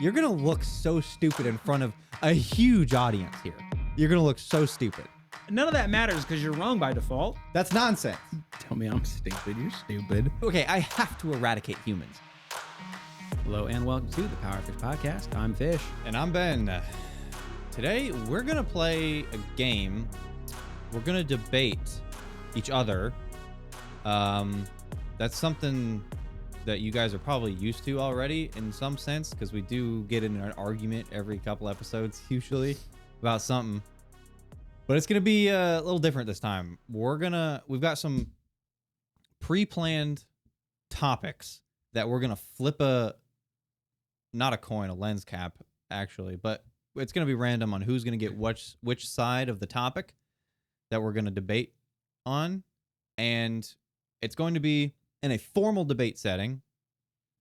You're going to look so stupid in front of a huge audience here. You're going to look so stupid. None of that matters because you're wrong by default. That's nonsense. Tell me I'm stupid. You're stupid. Okay, I have to eradicate humans. Hello and welcome to the Power Fish Podcast. I'm Fish. And I'm Ben. Today, we're going to play a game. We're going to debate each other. That's something that you guys are probably used to already in some sense, because we do get in an argument every couple episodes, usually, about something. But it's going to be a little different this time. We've got some pre-planned topics that we're going to flip not a coin, a lens cap, actually, but it's going to be random on who's going to get which side of the topic that we're going to debate on. And it's going to be in a formal debate setting.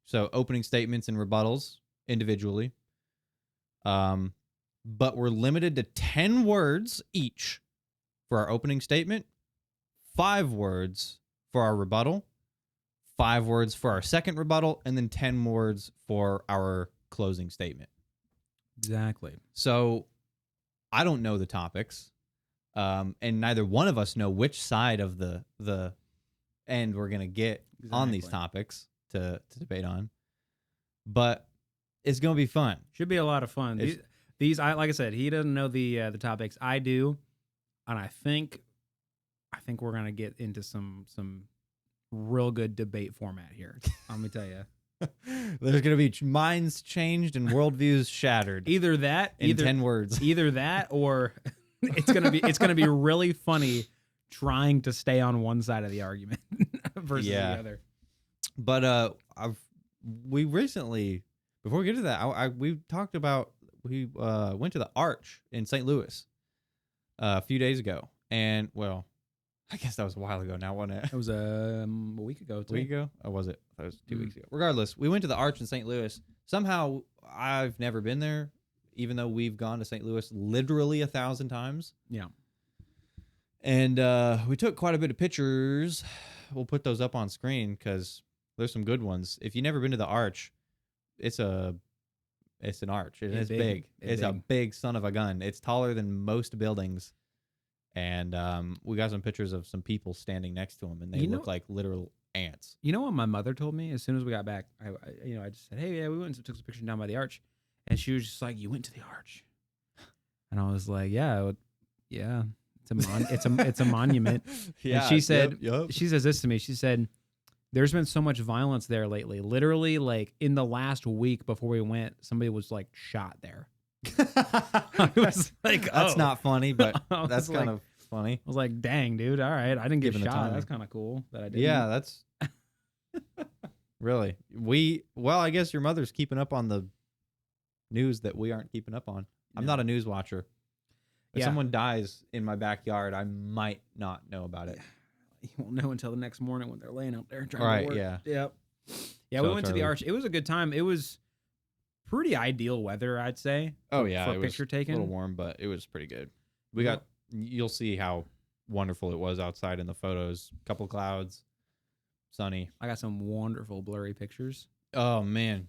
So opening statements and rebuttals individually. But we're limited to 10 words each for our opening statement, 5 words for our rebuttal, 5 words for our second rebuttal, and then 10 words for our closing statement. Exactly. So I don't know the topics, and neither one of us know which side of the end we're going to get on these topics to debate on. But it's going to be fun. Should be a lot of fun. These, like I said, he doesn't know the topics. I do, and I think we're gonna get into some real good debate format here. Let me tell you, there's gonna be minds changed and worldviews shattered. Either that, in 10 words. Either that, or it's gonna be really funny trying to stay on one side of the argument versus the other. But we recently, before we get to that, we talked about. We went to the Arch in St. Louis a few days ago. And, well, I guess that was a while ago now, wasn't it? It was a week ago. A week ago? Or was it? That was 2 weeks ago. Regardless, we went to the Arch in St. Louis. Somehow, I've never been there, even though we've gone to St. Louis literally 1,000 times. Yeah. And we took quite a bit of pictures. We'll put those up on screen because there's some good ones. If you've never been to the Arch, it's an arch. It's big. It's a big son of a gun. It's taller than most buildings. And we got some pictures of some people standing next to him, and they look like literal ants. You know what my mother told me as soon as we got back? I just said, hey, yeah, we went and took some pictures down by the Arch. And she was just like, you went to the Arch? And I was like, yeah. It's a monument. Yeah. And she said, yep. She says this to me. She said, there's been so much violence there lately. Literally, like in the last week before we went, somebody was like shot there. I was like, that's not funny, but that's kind like, of funny. I was like, dang, dude. All right. I didn't get Given the shot. time. That's kind of cool that I did. Yeah, that's really. I guess your mother's keeping up on the news that we aren't keeping up on. I'm not a news watcher. If someone dies in my backyard, I might not know about it. You won't know until the next morning when they're laying out there trying to work. Yeah. Yep. Yeah, So we went to the Arch. It was a good time. It was pretty ideal weather, I'd say. Oh, yeah. For picture taking. A little warm, but it was pretty good. You'll see how wonderful it was outside in the photos. Couple clouds, sunny. I got some wonderful blurry pictures. Oh, man.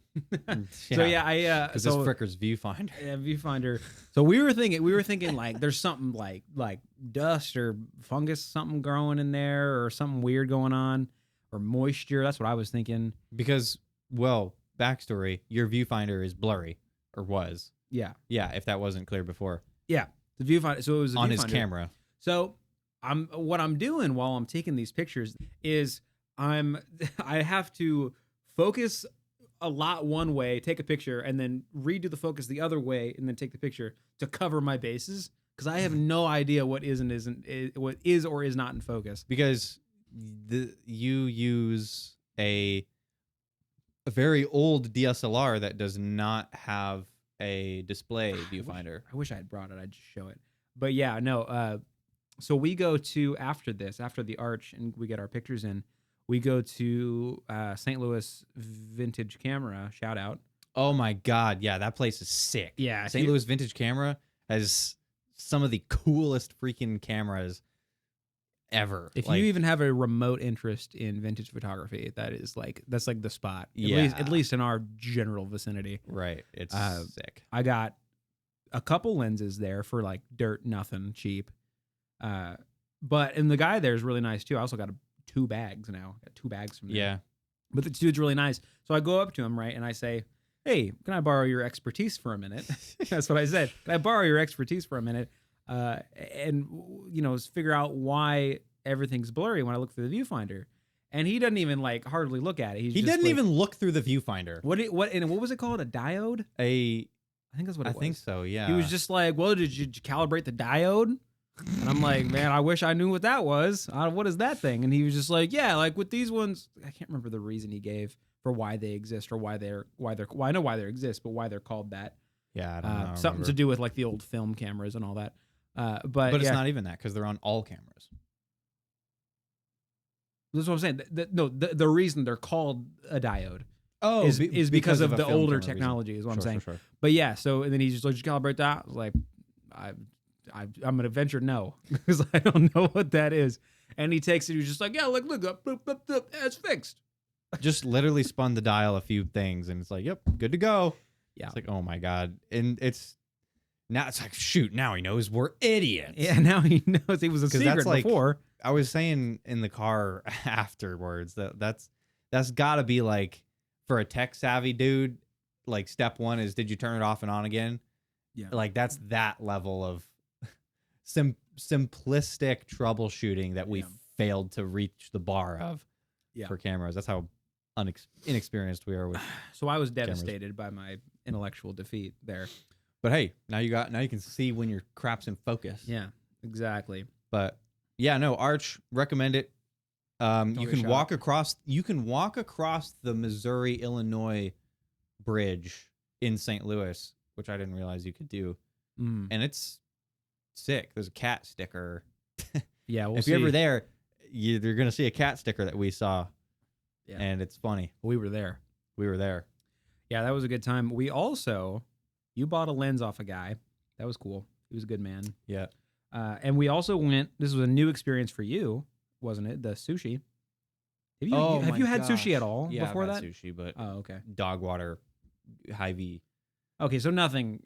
So, yeah, because this fricker's viewfinder. Yeah, viewfinder. So we were thinking like there's something like dust or fungus, something growing in there or something weird going on or moisture. That's what I was thinking. Because, well, backstory, your viewfinder is blurry or was. Yeah. Yeah, if that wasn't clear before. Yeah. The viewfinder. So it was on his camera. So what I'm doing while I'm taking these pictures is I have to focus a lot one way, take a picture, and then redo the focus the other way, and then take the picture to cover my bases because I have no idea what what is or is not in focus. Because you use a very old DSLR that does not have a display viewfinder. I wish I had brought it. I'd just show it. But yeah, no. So we go to after the Arch, and we get our pictures in. We go to St. Louis Vintage Camera, shout out. Oh my God. Yeah, that place is sick. Yeah. St. Louis Vintage Camera has some of the coolest freaking cameras ever. If Like, you even have a remote interest in vintage photography, that's like the spot. At least in our general vicinity. right. It's sick. I got a couple lenses there for like dirt, nothing, cheap. And the guy there is really nice too. I also got 2 bags now. Got 2 bags from there. Yeah. But this dude's really nice. So I go up to him, right, and I say, "Hey, can I borrow your expertise for a minute?" That's what I said. Can I borrow your expertise for a minute? And figure out why everything's blurry when I look through the viewfinder. And he doesn't even like hardly look at it. He doesn't even look through the viewfinder. What was it called? A diode? I think that's what it was. I think so, yeah. He was just like, "Well, did you calibrate the diode?" And I'm like, "Man, I wish I knew what that was. What is that thing?" And he was just like, "Yeah, like with these ones." I can't remember the reason he gave for why they exist or why I know why they exist, but why they're called that. Yeah, I don't know. Something to do with like the old film cameras and all that. But it's not even that because they're on all cameras. That's what I'm saying. The reason they're called a diode is because of the older technology is what I'm saying. Sure. But yeah, so and then he's just like, "Did you calibrate that?" I was like, I'm gonna venture no because I don't know what that is. And he takes it. He's just like, "Yeah, look up, boop, boop, boop, it's fixed." Just literally spun the dial a few things, and it's like, "Yep, good to go." Yeah, it's like, oh my god, and it's like, shoot, now he knows we're idiots. Yeah, now he knows. He was a secret before. I was saying in the car afterwards that's got to be like for a tech savvy dude. Like step 1 is, did you turn it off and on again? Yeah, like that's that level of simplistic troubleshooting that we failed to reach the bar of for cameras. That's how inexperienced we are with. So I was devastated by my intellectual defeat there. But hey, now you can see when your crap's in focus. Yeah, exactly. But yeah, no, Arch, recommend it. You can walk across the Missouri-Illinois bridge in St. Louis, which I didn't realize you could do. And it's sick. There's a cat sticker. Yeah, if you're ever there, you're gonna see a cat sticker that we saw. Yeah, and it's funny. We were there. Yeah, that was a good time. You bought a lens off a guy. That was cool. He was a good man. Yeah. And we also went. This was a new experience for you, wasn't it? The sushi. Have you had sushi at all before that? Sushi, but okay. Dog water, Hy-Vee. Okay, so nothing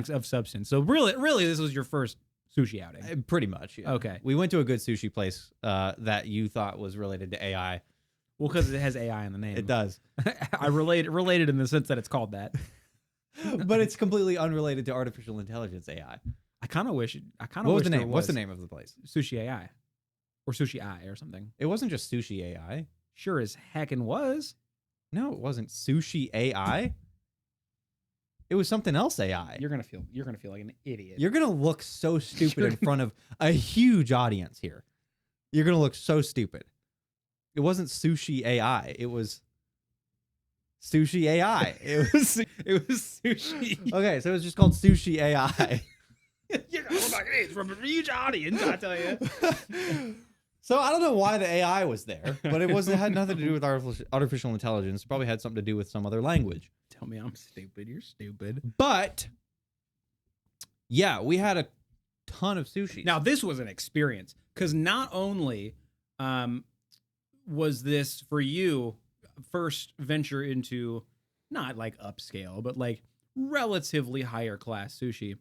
of substance. So really, this was your first sushi outing. Pretty much. Yeah. Okay. We went to a good sushi place that you thought was related to AI. Well, because it has AI in the name. It does. I related in the sense that it's called that. But it's completely unrelated to artificial intelligence AI. I kind of wish. What was the name? What's the name of the place? Sushi AI, or Sushi I, or something. It wasn't just Sushi AI. Sure as heckin' was. No, it wasn't Sushi AI. It was something else AI. You're gonna feel like an idiot. You're gonna look so stupid in front of a huge audience here. You're gonna look so stupid. It wasn't Sushi AI. It was Sushi AI. It was sushi. Okay, so it was just called Sushi AI. You're gonna look like it's from a huge audience, I tell you. So I don't know why the AI was there, but it had nothing to do with artificial intelligence. It probably had something to do with some other language. Tell me I'm stupid. You're stupid. But yeah, we had a ton of sushi. Now this was an experience because not only was this for you first venture into not like upscale, but like relatively higher class sushi.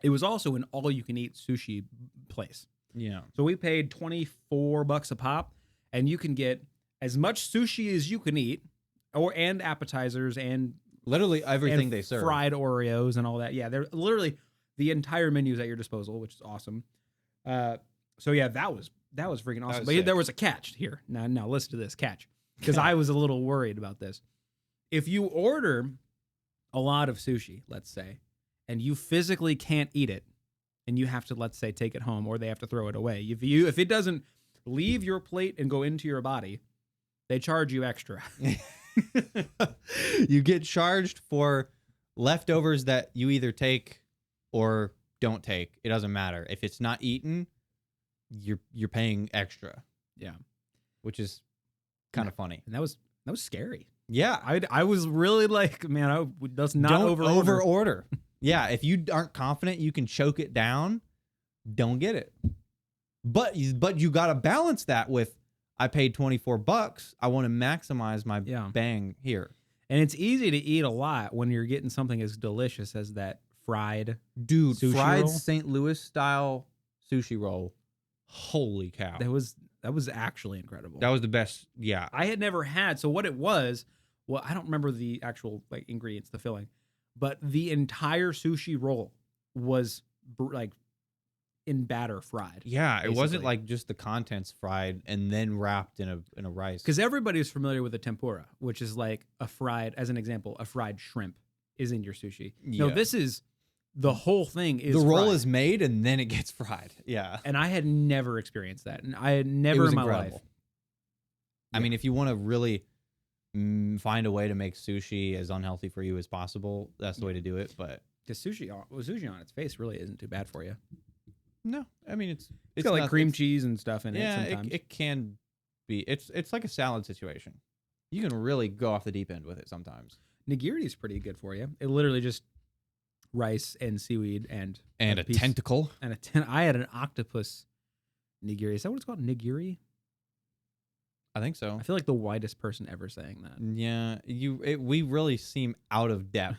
It was also an all-you-can-eat sushi place. Yeah. So we paid $24 a pop, and you can get as much sushi as you can eat, and appetizers and literally everything they serve, fried Oreos and all that. Yeah, they're literally the entire menu is at your disposal, which is awesome. So yeah, that was freaking awesome. But there was a catch here. Now listen to this catch, because I was a little worried about this. If you order a lot of sushi, let's say, and you physically can't eat it, and you have to, let's say, take it home, or they have to throw it away. If it doesn't leave your plate and go into your body, they charge you extra. You get charged for leftovers that you either take or don't take. It doesn't matter. If it's not eaten, you're paying extra. Yeah, which is kind of funny. And that was scary. Yeah, I was really like, man, let's not over order. Yeah, if you aren't confident you can choke it down, don't get it. But you got to balance that with, I paid $24. I want to maximize my bang here. And it's easy to eat a lot when you're getting something as delicious as that fried sushi fried roll. St. Louis style sushi roll. Holy cow. That was actually incredible. That was the best. Yeah. I had never had. So what it was, well, I don't remember the actual like ingredients, the filling, but the entire sushi roll was like in batter fried. Yeah, basically. it wasn't like just the contents fried and then wrapped in a rice. Because everybody's familiar with the tempura, which is like a fried, as an example, a fried shrimp is in your sushi. Yeah. No, this is the whole thing is the roll fried. is made and then it gets fried. Yeah. And I had never experienced that. And I had never in my incredible. life. I mean, if you want to really find a way to make sushi as unhealthy for you as possible, that's the way to do it. But the sushi on its face really isn't too bad for you. no, I mean, it's got like cream cheese and stuff in it sometimes. It can be. It's like a salad situation. You can really go off the deep end with it sometimes. Nigiri is pretty good for you. It literally just rice and seaweed and a tentacle. And I had an octopus nigiri. Is that what it's called? Nigiri? I think so. I feel like the whitest person ever saying that. Yeah, we really seem out of depth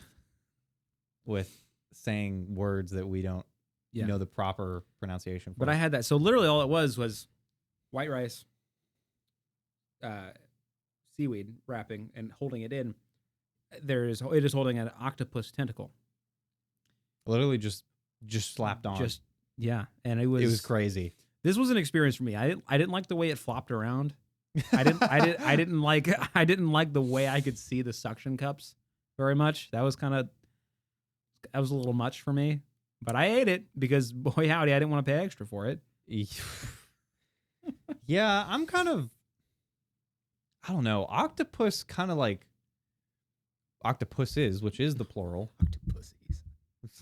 with saying words that we don't know the proper pronunciation for. But I had that. So literally all it was white rice, seaweed wrapping and holding it in. It is holding an octopus tentacle. Literally just slapped on. And it was crazy. This was an experience for me. I didn't like the way it flopped around. I didn't like the way I could see the suction cups very much. That was a little much for me. But I ate it because, boy howdy, I didn't want to pay extra for it. Yeah, I'm kind of, I don't know, octopus kind of like octopuses, which is the plural. Octopussies.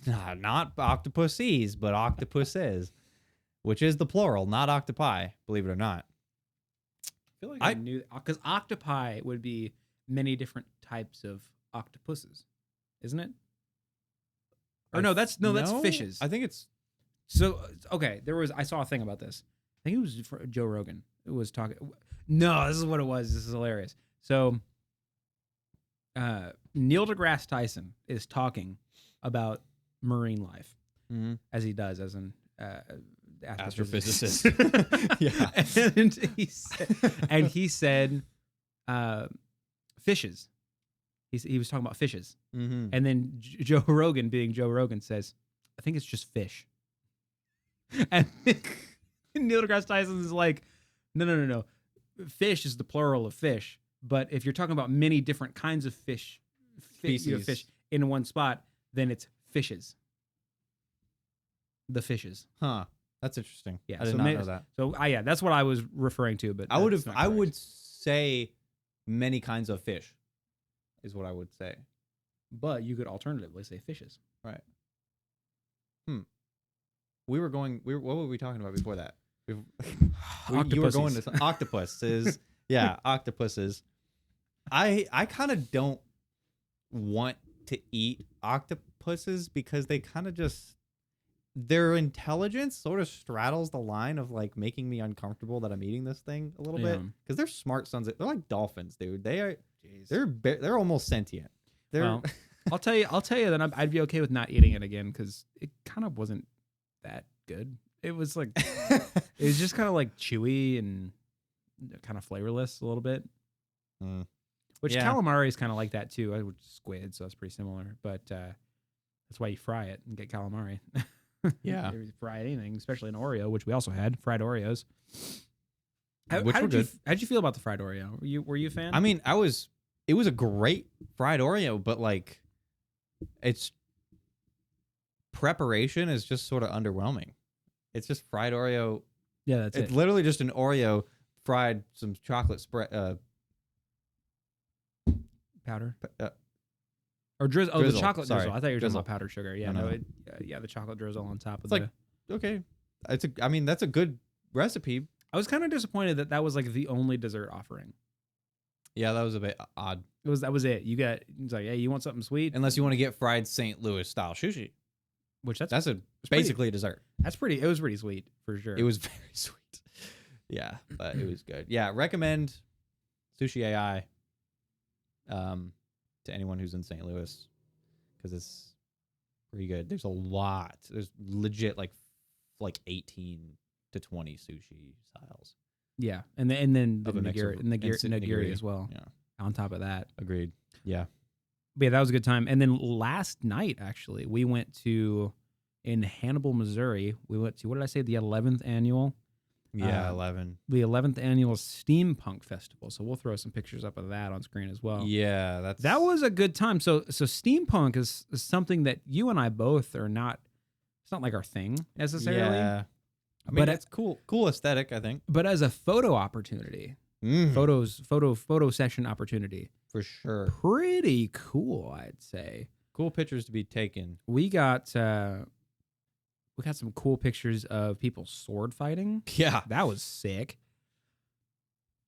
Not octopussies, but octopuses, which is the plural, not octopi, believe it or not. I feel like I knew, because octopi would be many different types of octopuses, isn't it? Or that's fishes. I think it's so okay. I saw a thing about this. I think it was for Joe Rogan. It was talking. No, this is what it was. This is hilarious. So, Neil deGrasse Tyson is talking about marine life, as he does as an astrophysicist. Yeah, and he said, fishes. He was talking about fishes. Mm-hmm. And then Joe Rogan, being Joe Rogan, says, I think it's just fish. And Neil deGrasse Tyson is like, no. Fish is the plural of fish. But if you're talking about many different kinds of fish in one spot, then it's fishes. The fishes. Huh. That's interesting. Yeah, I did not know that. So that's what I was referring to. But I would say many kinds of fish is what I would say. But you could alternatively say fishes. Right. What were we talking about before that? You were going to octopuses. Yeah, octopuses. I kind of don't want to eat octopuses because they kind of just, their intelligence sort of straddles the line of like making me uncomfortable that I'm eating this thing a little bit, because they're smart sons. They're like dolphins, dude. They're almost sentient. Well, I'll tell you that I'd be okay with not eating it again because it kind of wasn't that good. It was like it was just kind of like chewy and kind of flavorless a little bit. Which calamari is kind of like that too. I would squid, so that's pretty similar. But that's why you fry it and get calamari. Yeah, you fry anything, especially an Oreo, which we also had fried Oreos. How did you feel about the fried Oreo? Were you a fan? I mean, it was a great fried Oreo, but like its preparation is just sort of underwhelming. It's just fried Oreo. Yeah, that's it. It's literally just an Oreo fried some chocolate spread powder. Or drizzle. Oh, the chocolate Sorry. drizzle. I thought you were Drizzle. talking about powdered sugar. Yeah, No. The chocolate drizzle on top of It's like, okay. I mean, that's a good recipe. I was kind of disappointed that was like the only dessert offering. Yeah, that was a bit odd. That was it. It's like, hey, you want something sweet? Unless you want to get fried St. Louis style sushi. which That's basically a dessert. it was pretty sweet for sure. It was very sweet. Yeah, but it was good. Yeah, recommend Sushi AI to anyone who's in St. Louis because it's pretty good. There's a lot. There's legit like 18 to 20 sushi styles. Yeah, and then the Of a mix of- nigiri as well. Yeah, On top of that, agreed. Yeah. but yeah, that was a good time. And then last night, actually, we went to in Hannibal, Missouri. We went to what did I say? The 11th annual. Yeah, 11. The 11th annual Steampunk Festival. So we'll throw some pictures up of that on screen as well. Yeah, That was a good time. So steampunk is something that you and I both are not. It's not like our thing necessarily. Yeah. I mean, But it's cool aesthetic, I think. But as a photo opportunity, photo session opportunity, for sure. pretty cool, I'd say. Cool pictures to be taken. We got some cool pictures of people sword fighting. Yeah. That was sick.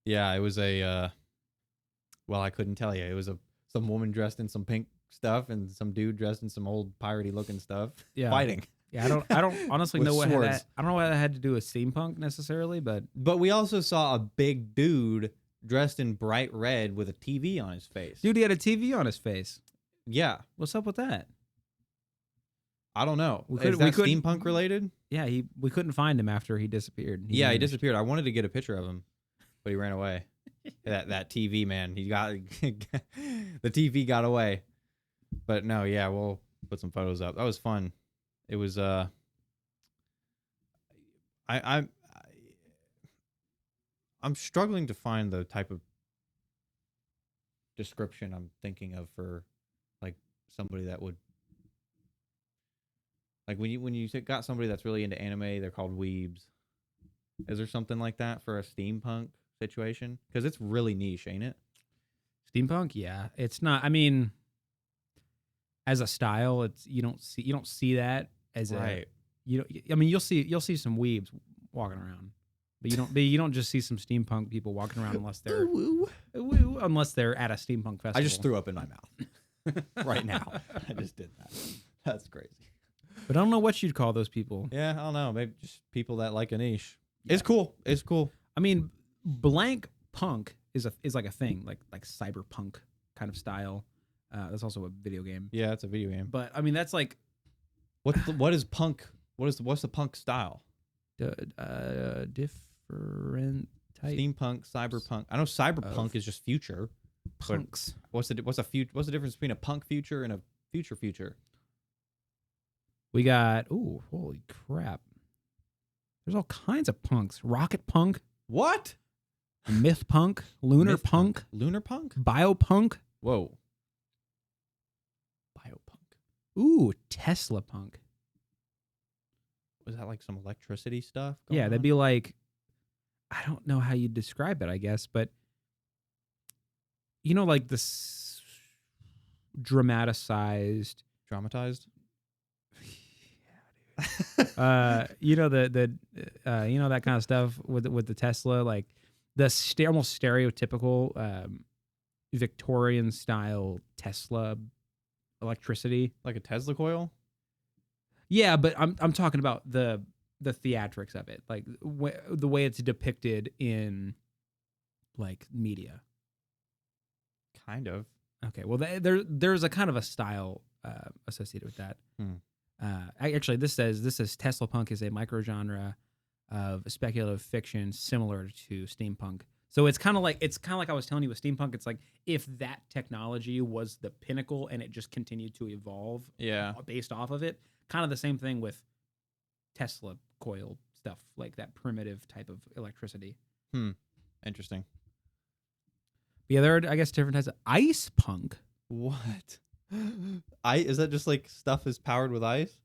Yeah, it was a well, I couldn't tell you. It was some woman dressed in some pink stuff and some dude dressed in some old piratey looking stuff fighting. Yeah, I don't honestly With know what swords. I don't know what that had to do with steampunk necessarily, but But we also saw a big dude dressed in bright red with a TV on his face. dude, he had a TV on his face. Yeah. What's up with that? I don't know. We Is couldn't- that steampunk related? Yeah, we couldn't find him after he disappeared. He vanished. disappeared. I wanted to get a picture of him, but he ran away. that TV man, he got the TV got away. But no, yeah, we'll put some photos up. That was fun. It was I'm struggling to find the type of description I'm thinking of for like somebody that would like when you got somebody that's really into anime, they're called weebs. Is there something like that for a steampunk situation? Because it's really niche, ain't it? Steampunk, yeah. It's not. I mean, as a style, it's you don't see that as Right. I mean, you'll see some weebs walking around, but you don't just see some steampunk people walking around unless they're at a steampunk festival. I just threw up in my mouth right now. I just did that. That's crazy. But I don't know what you'd call those people. Yeah, I don't know. Maybe just people that like a niche. Yeah. It's cool. It's cool. I mean, blank punk is like a thing, like cyberpunk kind of style. That's also a video game. Yeah, it's a video game. But I mean, that's like What is punk? What's the punk style? different type Steampunk, cyberpunk. I know cyberpunk is just future. punks. What's the difference between a punk future and a future? We got holy crap! There's all kinds of punks: rocket punk, What? myth punk, lunar Myth punk, Lunar punk? biopunk. Whoa. Biopunk. Ooh, Tesla punk. Was that like some electricity stuff? Yeah, going that'd on? be like, I don't know how you'd describe it, I guess, but you know, like this dramatized. dramatized. You know you know that kind of stuff with the Tesla, like the almost stereotypical Victorian style Tesla electricity. Like a Tesla coil? Yeah, but I'm talking about the theatrics of it, like the way it's depicted in like media. Kind of. Okay, well there's a kind of a style associated with that. Actually, this says Tesla punk is a microgenre of speculative fiction similar to steampunk. So it's kind of like I was telling you with steampunk. It's like if that technology was the pinnacle and it just continued to evolve, Yeah. based off of it. Kind of the same thing with Tesla coil stuff, like that primitive type of electricity. Interesting. But yeah, there are, I guess, different types of ice punk. What? Is that just like stuff is powered with ice?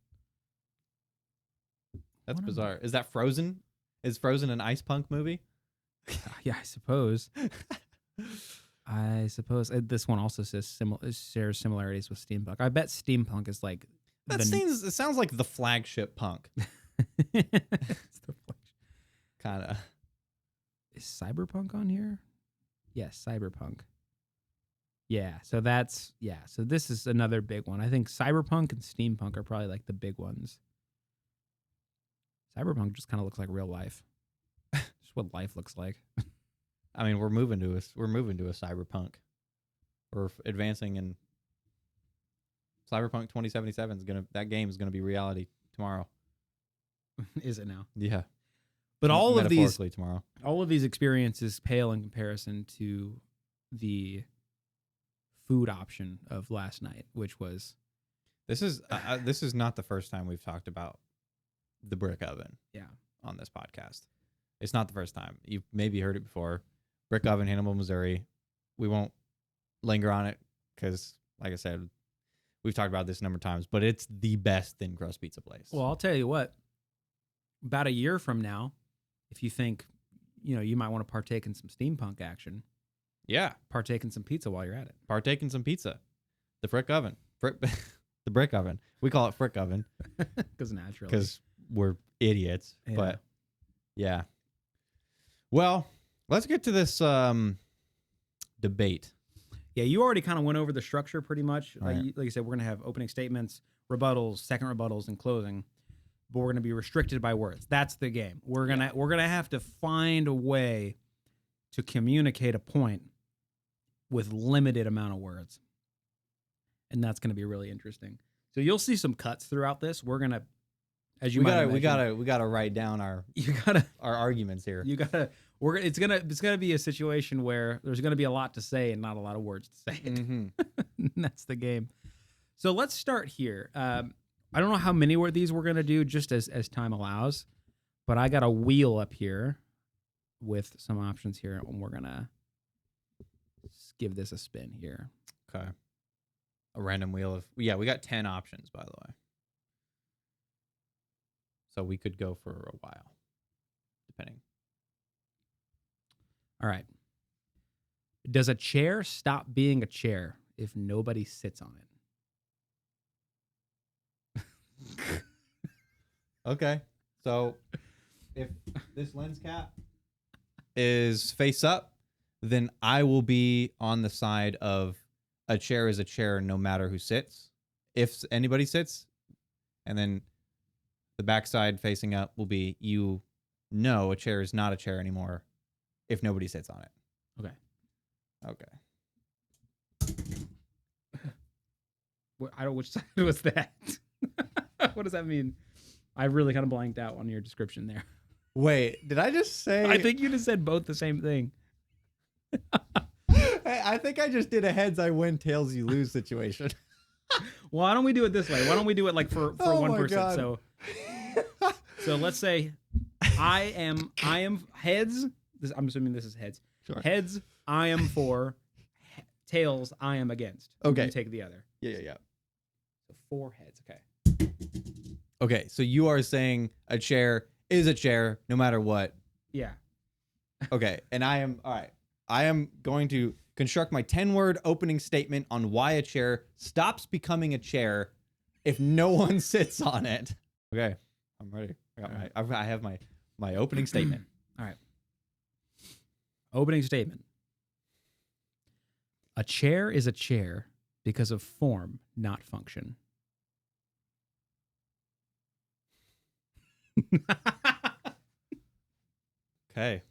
That's What am I- bizarre. Is that Frozen? Is Frozen an ice punk movie? Yeah, I suppose. This one also says shares similarities with steampunk. I bet steampunk is like It sounds like the flagship punk. It's the flash. Kind of. Is cyberpunk on here? Yes, cyberpunk. Yeah, so that's so this is another big one. I think cyberpunk and steampunk are probably like the big ones. Cyberpunk just kind of looks like real life. Just what life looks like. I mean, we're moving to a cyberpunk. We're advancing, and Cyberpunk 2077 that game is gonna be reality tomorrow. Is it now? Yeah, But all of these tomorrow. All of these experiences pale in comparison to the food option of last night, which was This is not the first time we've talked about the brick oven. Yeah. On this podcast, it's not the first time. You've maybe heard it before. Brick oven, Hannibal, Missouri. We won't linger on it because, like I said, we've talked about this a number of times. But it's the best thin crust pizza place. Well, I'll tell you what. About a year from now, if you think, you might want to partake in some steampunk action, yeah, partake in some pizza while you're at it. Partake in some pizza. The brick oven. The brick oven. We call it frick oven because naturally, because we're idiots. Yeah. But yeah. Well, let's get to this debate. Yeah, you already kind of went over the structure pretty much. Right. Like you said, we're going to have opening statements, rebuttals, second rebuttals, and closing. But we're going to be restricted by words. That's the game. We're gonna have to find a way to communicate a point with limited amount of words, and that's going to be really interesting. So you'll see some cuts throughout this. We're gonna, as you we gotta write down our arguments here. It's gonna be a situation where there's gonna be a lot to say and not a lot of words to say it. Mm-hmm. That's the game. So let's start here. I don't know how many these we're gonna do, just as time allows, but I got a wheel up here with some options here, and we're gonna give this a spin here. Okay. A random wheel of we got 10 options, by the way. So we could go for a while, depending. All right. Does a chair stop being a chair if nobody sits on it? Okay. So if this lens cap is face up, then I will be on the side of a chair is a chair no matter who sits. If anybody sits, and then the backside facing up will be a chair is not a chair anymore if nobody sits on it. Okay. Which side was that? What does that mean? I really kind of blanked out on your description there. Wait, did I just say? I think you just said both the same thing. I think I just did a heads I win, tails you lose situation. Well, why don't we do it this way? Why don't we do it like for one person? God. So let's say I am heads. I'm assuming this is heads. Sure. Heads, I am for. Tails, I am against. Okay. You take the other. Yeah. So 4 heads. Okay. Okay, so you are saying a chair is a chair no matter what. Yeah. Okay, and I am going to construct my 10-word opening statement on why a chair stops becoming a chair if no one sits on it. Okay, I'm ready. I have my opening statement. All right. Opening statement. A chair is a chair because of form, not function. Okay.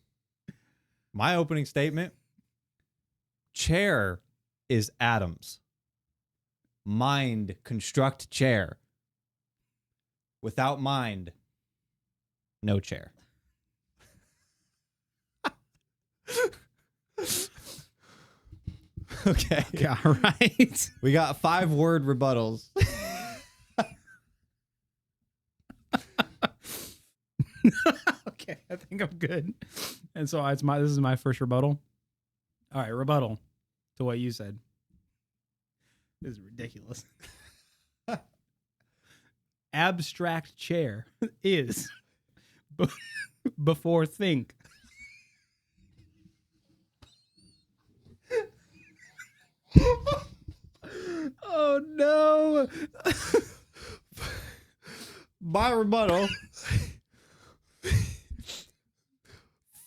My opening statement. Chair is atoms. Mind construct chair. Without mind, no chair. Okay. All right. We got 5-word rebuttals. Okay, I think I'm good. And so this is my first rebuttal. All right, rebuttal to what you said. This is ridiculous. Abstract chair is before think. Oh no. My rebuttal.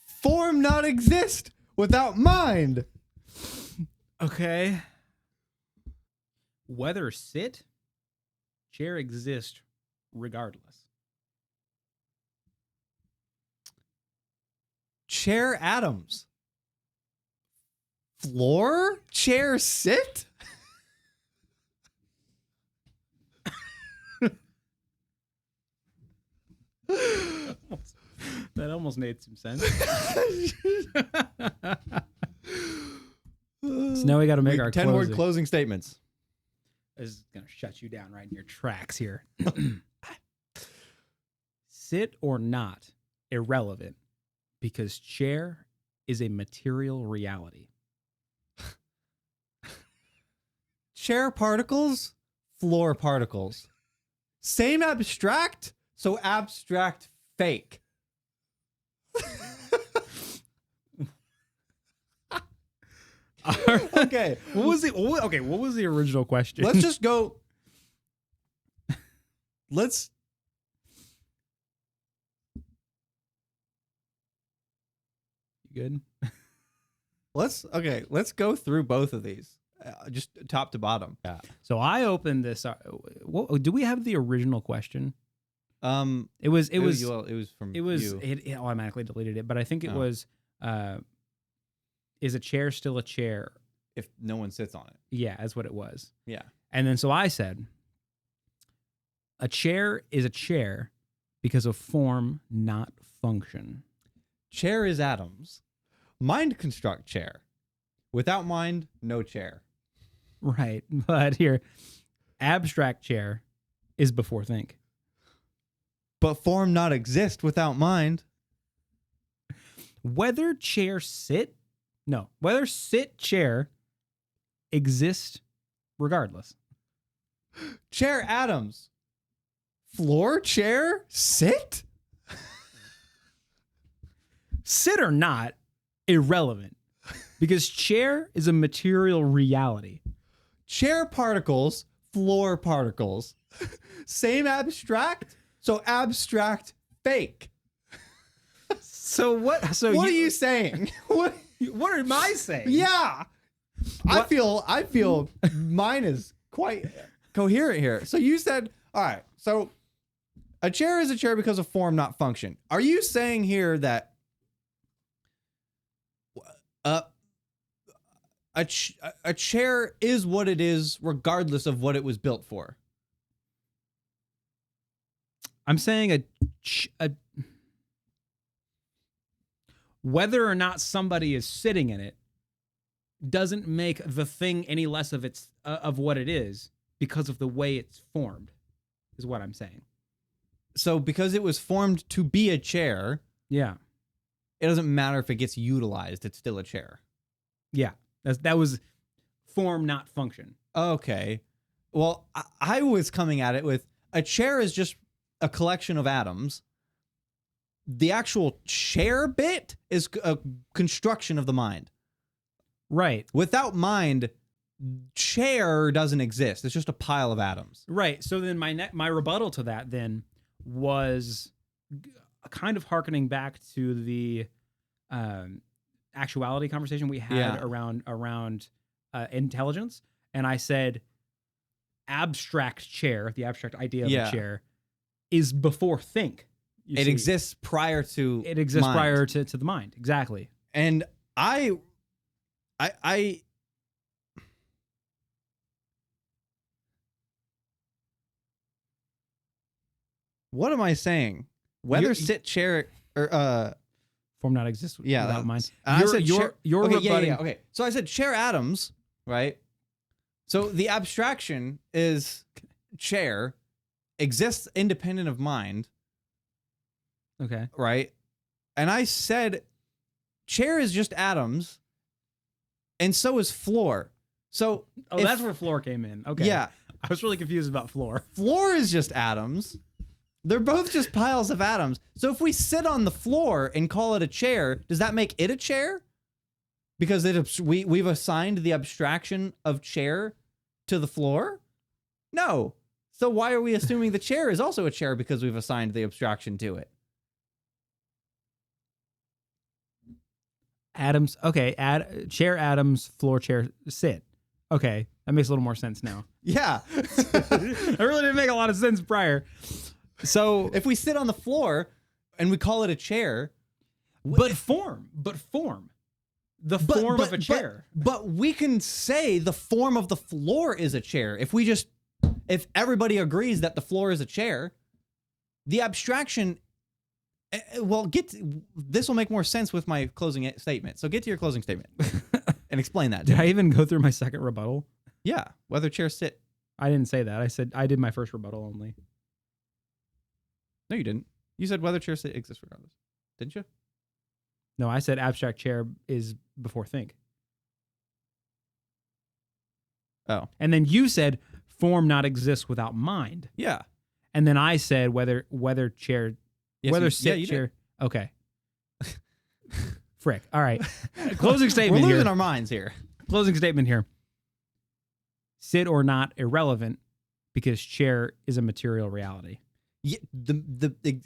Form not exist without mind. Okay. Whether sit, chair exist regardless. Chair atoms. Floor, chair, sit? That almost made some sense. So now we got to make our 10-word closing statements. This is going to shut you down right in your tracks here. Sit or not, irrelevant, because chair is a material reality. Chair particles, floor particles. Same abstract, so abstract fake. Okay. What was the original question? Let's just go. Let's. You good? Let's go through both of these, just top to bottom. Yeah. So I opened this. Do we have the original question? It was from you. It automatically deleted it, but I think it was. Is a chair still a chair if no one sits on it? Yeah, that's what it was. Yeah. And then so I said, a chair is a chair because of form, not function. Chair is atoms. Mind construct chair. Without mind, no chair. Right. But here, abstract chair is before think. But form not exist without mind. Whether sit chair exist regardless. Chair atoms. Floor chair sit? Sit or not, irrelevant. Because chair is a material reality. Chair particles, floor particles. Same abstract, so abstract fake. So what are you saying? What am I saying? Yeah. What? I feel mine is quite coherent here. So you said, all right, so a chair is a chair because of form, not function. Are you saying here that a chair is what it is regardless of what it was built for? I'm saying whether or not somebody is sitting in it doesn't make the thing any less of what it is because of the way it's formed, is what I'm saying. So because it was formed to be a chair, yeah, it doesn't matter if it gets utilized, it's still a chair. Yeah, that was form, not function. Okay. Well, I was coming at it with a chair is just a collection of atoms. The actual chair bit is a construction of the mind. Right. Without mind, chair doesn't exist. It's just a pile of atoms. Right. So then my rebuttal to that then was kind of hearkening back to the actuality conversation we had around intelligence. And I said, abstract chair, the abstract idea of a chair, is before think. It exists prior to mind. Prior to the mind. Exactly. And I what am I saying? Whether sit chair or form not exist without mind. You're rebutting. Okay. So I said chair atoms, right? So the abstraction is chair exists independent of mind. Okay. Right? And I said chair is just atoms, and so is floor. So that's where floor came in. Okay. Yeah. I was really confused about floor. Floor is just atoms. They're both just piles of atoms. So if we sit on the floor and call it a chair, does that make it a chair? Because we've assigned the abstraction of chair to the floor? No. So why are we assuming the chair is also a chair because we've assigned the abstraction to it? Atoms. Okay. Chair atoms, floor chair sit. Okay. That makes a little more sense now. Yeah. That really didn't make a lot of sense prior. So, If we sit on the floor and we call it a chair, but form. The form of a chair. But we can say the form of the floor is a chair. If everybody agrees that the floor is a chair, the abstraction, this will make more sense with my closing statement. So get to your closing statement and explain that. Did I even go through my second rebuttal? Yeah. Whether chairs sit. I didn't say that. I said I did my first rebuttal only. No, you didn't. You said whether chairs sit exist regardless. Didn't you? No, I said abstract chair is before think. Oh. And then you said form not exists without mind. Yeah. And then I said whether chair, you chair. did. Okay. Frick. All right. Closing statement We're losing here. our minds here. Closing statement here. Sit or not irrelevant because chair is a material reality. Yeah,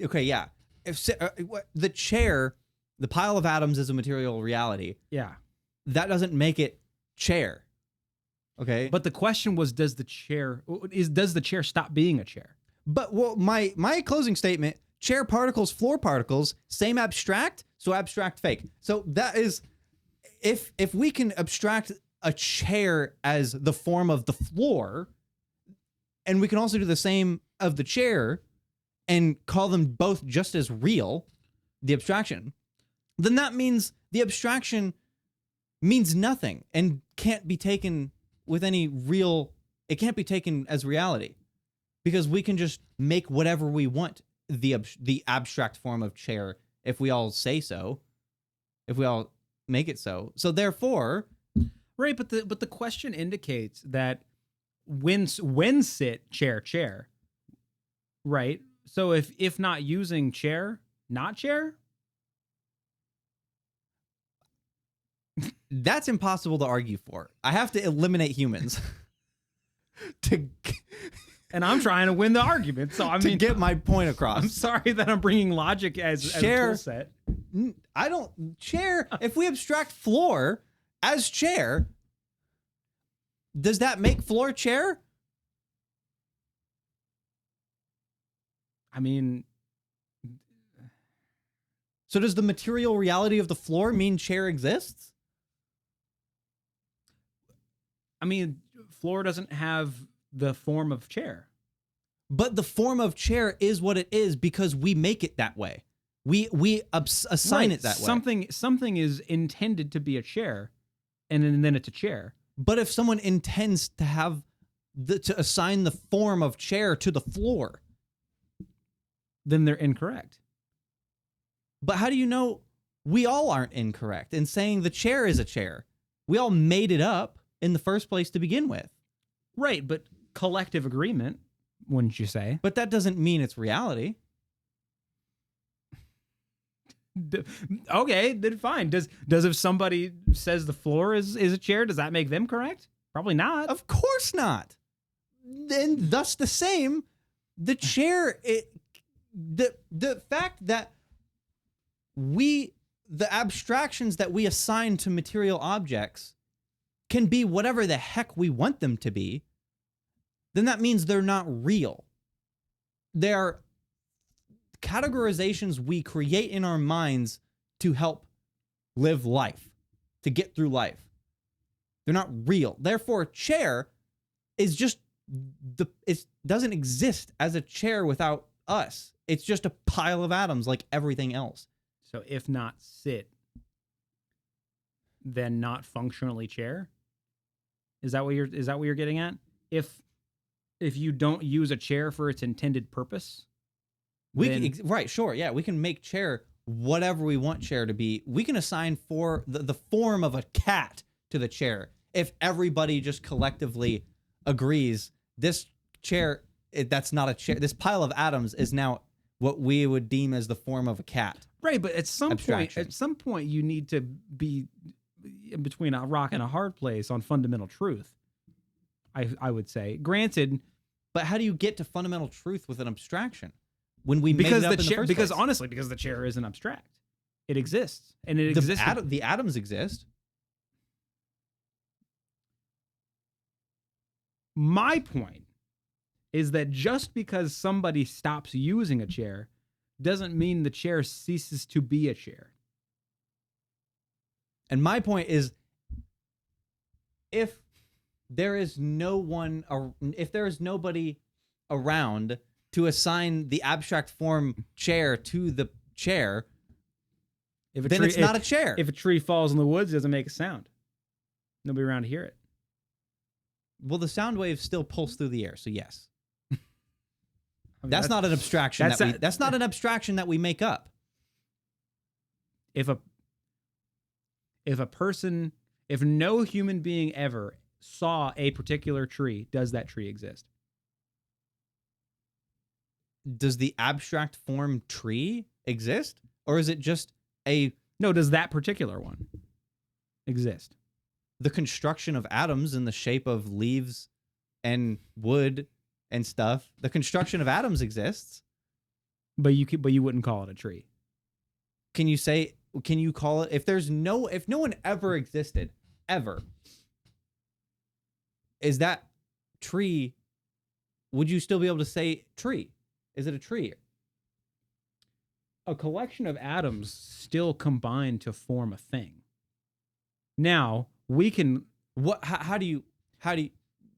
okay, yeah. The chair, the pile of atoms is a material reality. Yeah. That doesn't make it chair. Okay? But the question was, does the chair stop being a chair? But my closing statement, chair particles, floor particles, same abstract, so abstract fake. So that is if we can abstract a chair as the form of the floor, and we can also do the same of the chair and call them both just as real, the abstraction, then that means the abstraction means nothing and can't be taken with any real, it can't be taken as reality because we can just make whatever we want the abstract form of chair if we all say so, if we all make it so. So therefore, right, but the question indicates that when sit chair, right? So if not using chair, not chair? that's impossible to argue for. I have to eliminate humans And I'm trying to win the argument. So to get my point across. I'm sorry that I'm bringing logic as a tool set. I don't chair. If we abstract floor as chair, does that make floor chair? I mean, so does the material reality of the floor mean chair exists? I mean, floor doesn't have the form of chair. But the form of chair is what it is because we make it that way. We assign it that way. Something is intended to be a chair, and then it's a chair. But if someone intends to have to assign the form of chair to the floor, then they're incorrect. But how do you know we all aren't incorrect in saying the chair is a chair? We all made it up in the first place to begin with. Right, but collective agreement, wouldn't you say? But that doesn't mean it's reality. Okay, then fine. Does if somebody says the floor is a chair, does that make them correct? Probably not. Of course not. And thus the same, the chair, the fact that the abstractions that we assign to material objects can be whatever the heck we want them to be, then that means they're not real. They are categorizations we create in our minds to help live life, to get through life. They're not real. Therefore, chair is just it doesn't exist as a chair without us. It's just a pile of atoms like everything else. So if not sit, then not functionally chair? Is that what you're getting at? If you don't use a chair for its intended purpose, right, sure, yeah, we can make chair whatever we want chair to be. We can assign for the form of a cat to the chair if everybody just collectively agrees this chair that's not a chair. This pile of atoms is now what we would deem as the form of a cat. Right, but at some point, you need to be in between a rock and a hard place on fundamental truth. I would say, granted, but how do you get to fundamental truth with an abstraction when we made it up in the first place? Honestly, because the chair isn't abstract, it exists, and it exists. The atoms exist. My point is that just because somebody stops using a chair doesn't mean the chair ceases to be a chair. And my point is, if there is nobody around to assign the abstract form chair to the chair, then it's not a chair. If a tree falls in the woods, it doesn't make a sound. Nobody around to hear it. Well, the sound waves still pulse through the air, so yes. I mean, that's not an abstraction. That's not an a- abstraction that we make up. If no human being ever saw a particular tree, does that tree exist? Does the abstract form tree exist? Or is it just No, does that particular one exist? the construction of atoms in the shape of leaves and wood and stuff? The construction of atoms exists. But you wouldn't call it a tree. Can you call it, if no one ever existed, ever, is that tree, would you still be able to say tree? Is it a tree? A collection of atoms still combine to form a thing. Now, we can How do you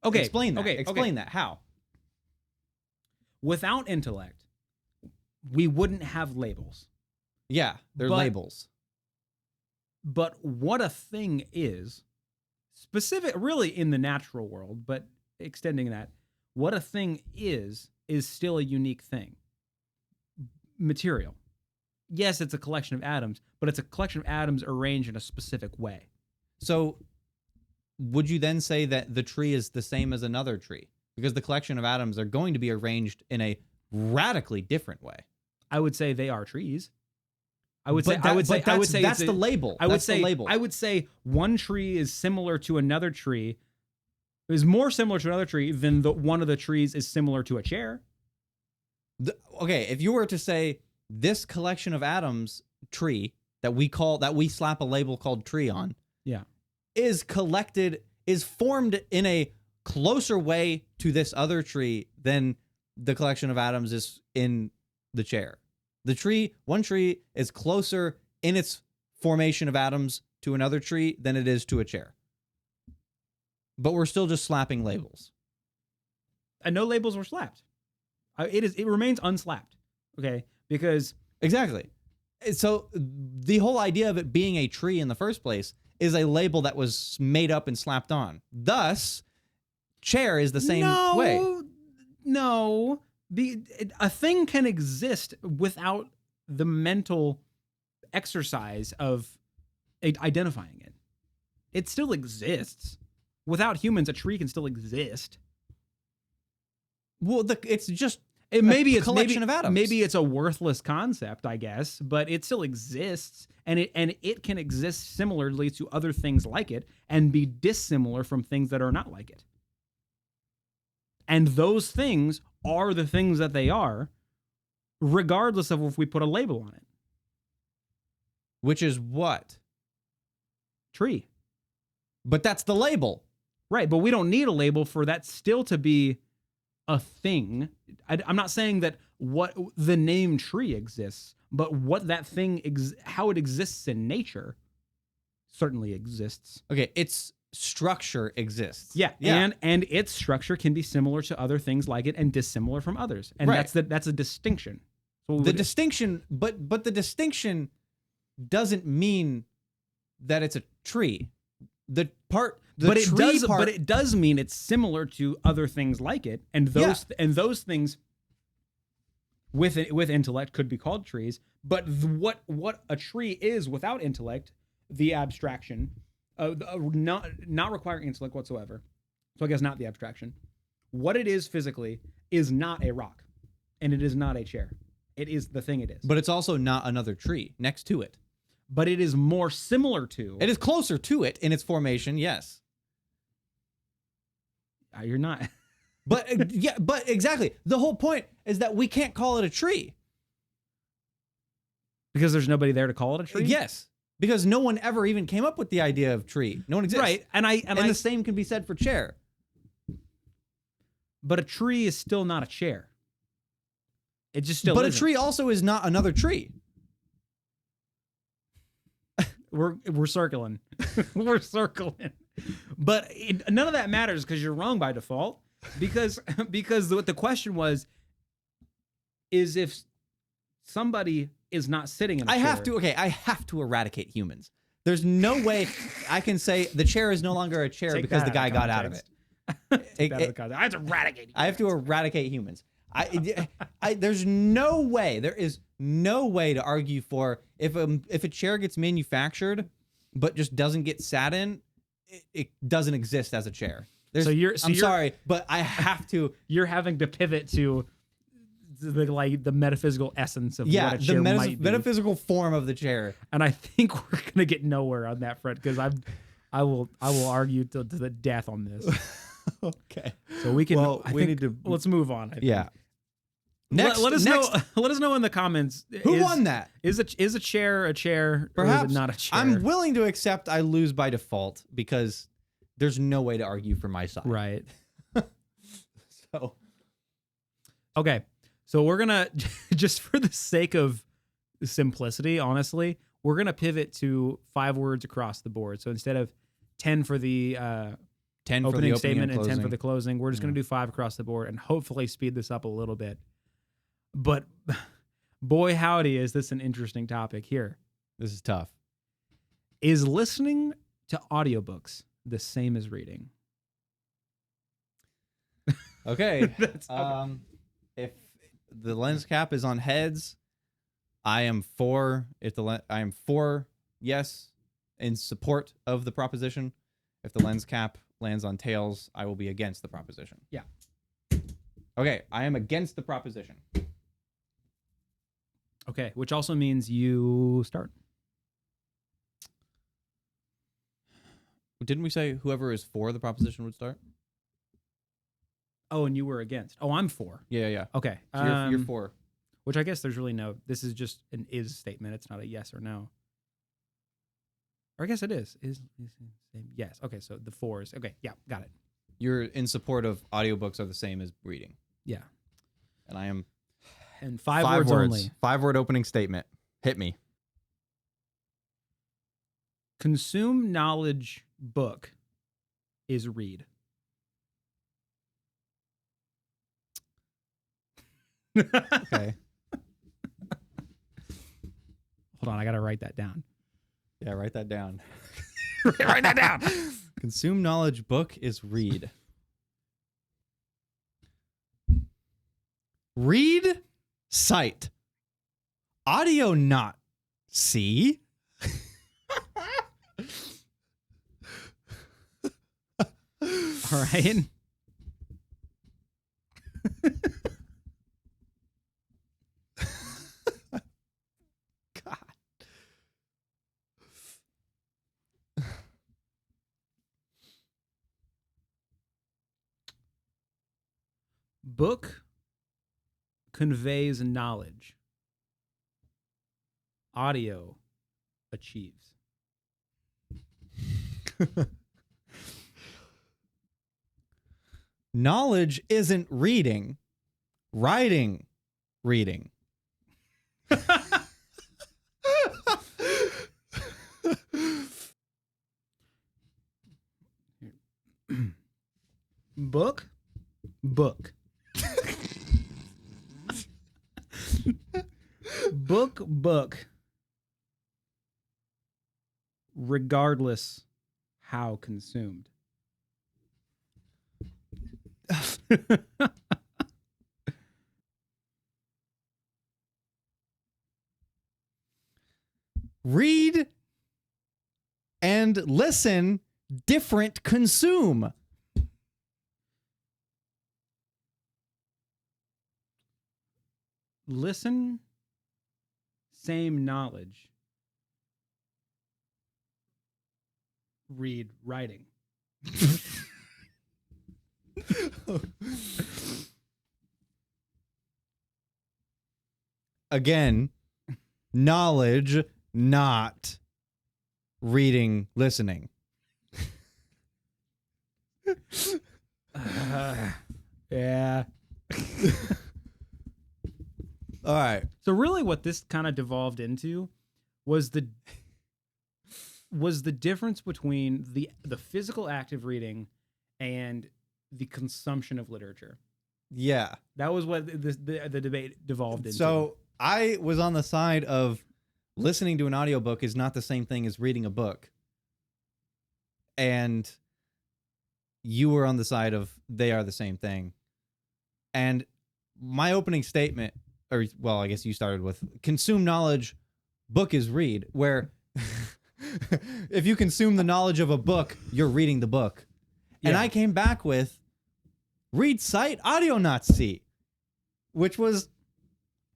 okay, explain that? okay, Explain that. How? Without intellect, we wouldn't have labels. Yeah, they're But- labels. But what a thing is, specific really in the natural world, but extending that, what a thing is still a unique thing. Material. Yes, it's a collection of atoms, but it's a collection of atoms arranged in a specific way. So would you then say that the tree is the same as another tree? Because the collection of atoms are going to be arranged in a radically different way. I would say they are trees. I would But say that's the label. I would That's say the label. I would say one tree is similar to another tree. Is more similar to another tree than one of the trees is similar to a chair. Okay, if you were to say this collection of atoms tree that we slap a label called tree on, Yeah. is formed in a closer way to this other tree than the collection of atoms is in the chair. One tree is closer in its formation of atoms to another tree than it is to a chair. But we're still just slapping labels. And no labels were slapped. It remains unslapped. Okay, because Exactly. So the whole idea of it being a tree in the first place is a label that was made up and slapped on. Thus, chair is the same way. No, a thing can exist without the mental exercise of identifying it. It still exists. Without humans, a tree can still exist. Well, it's just Maybe a it's collection of atoms. Maybe it's a worthless concept, I guess, but it still exists, and it can exist similarly to other things like it, and be dissimilar from things that are not like it. And those things are the things that they are, regardless of if we put a label on it. Which is what? Tree. But that's the label. Right, but we don't need a label for that still to be a thing. I'm not saying that what the name tree exists, but what that thing, how it exists in nature, certainly exists. Okay, its structure exists. Yeah. And its structure can be similar to other things like it and dissimilar from others, and Right. that's a distinction. So The distinction, but the distinction doesn't mean that it's a tree. But it does mean it's similar to other things like it, and those things with intellect could be called trees. But what a tree is without intellect, the abstraction, not requiring intellect whatsoever. So I guess not the abstraction. What it is physically is not a rock, and it is not a chair. It is the thing it is. But it's also not another tree next to it. But it is more similar to. It is closer to it in its formation, yes. You're not. But but exactly. The whole point is that we can't call it a tree. Because there's nobody there to call it a tree? Yes. Because no one ever even came up with the idea of tree. No one exists. Right. And the same can be said for chair. But a tree is still not a chair. It just still But isn't. a tree also is not another tree. We're circling. We're circling. But none of that matters because you're wrong by default. Because what the question was is if somebody is not sitting in a chair. I have to eradicate humans. There's no way I can say the chair is no longer a chair because the guy got out of it. I have to eradicate. I have to eradicate humans. There's no way. There is no way to argue for if a chair gets manufactured, but just doesn't get sat in, it doesn't exist as a chair. I'm sorry, but I have to. You're having to pivot to the metaphysical essence of what a chair might be. Metaphysical form of the chair. And I think we're gonna get nowhere on that front because I will argue to the death on this. Okay. So we can. Well, let's move on. I think. Yeah. Next, let us know. Let us know in the comments. Who won that? Is a chair a chair? Perhaps or is it not a chair? I'm willing to accept I lose by default because there's no way to argue for my side. Right. So. Okay. So we're gonna just for the sake of simplicity, honestly, we're gonna pivot to 5 words across the board. So instead of 10 for the 10 opening for the statement and 10 closing. for the closing, we're just gonna do 5 across the board and hopefully speed this up a little bit. But boy, howdy, is this an interesting topic here. This is tough. Is listening to audiobooks the same as reading? Okay. If the lens cap is on heads, I am for yes in support of the proposition. If the lens cap lands on tails, I will be against the proposition. Yeah. Okay, I am against the proposition. Okay, which also means you start. Didn't we say whoever is for the proposition would start? Oh, and you were against. Oh, I'm for. Yeah. Okay. So you're for. Which I guess there's really no, this is just an is statement. It's not a yes or no. Or I guess it is. Yes. Okay, so the 4s. Okay, yeah, got it. You're in support of audiobooks are the same as reading. Yeah. And I am. And 5 words only. 5-word opening statement. Hit me. Consume knowledge book is read. Okay. Hold on, I gotta write that down. Yeah, write that down. Write that down. Consume knowledge book is read. Read, sight. Audio, not see. All right. God. Book conveys knowledge. Audio achieves. Knowledge isn't reading. Writing, reading. Book. Book. Regardless how consumed. Read and listen, different consume. Listen, same knowledge. Read, writing. Again, knowledge, not reading, listening. Yeah. All right. So really what this kind of devolved into was the difference between the physical act of reading and the consumption of literature. Yeah. That was what the debate devolved into. So I was on the side of listening to an audiobook is not the same thing as reading a book. And you were on the side of they are the same thing. And my opening statement, or well, I guess you started with consume knowledge, book is read, where if you consume the knowledge of a book, you're reading the book. And Yeah. I came back with read sight, audio not see, which was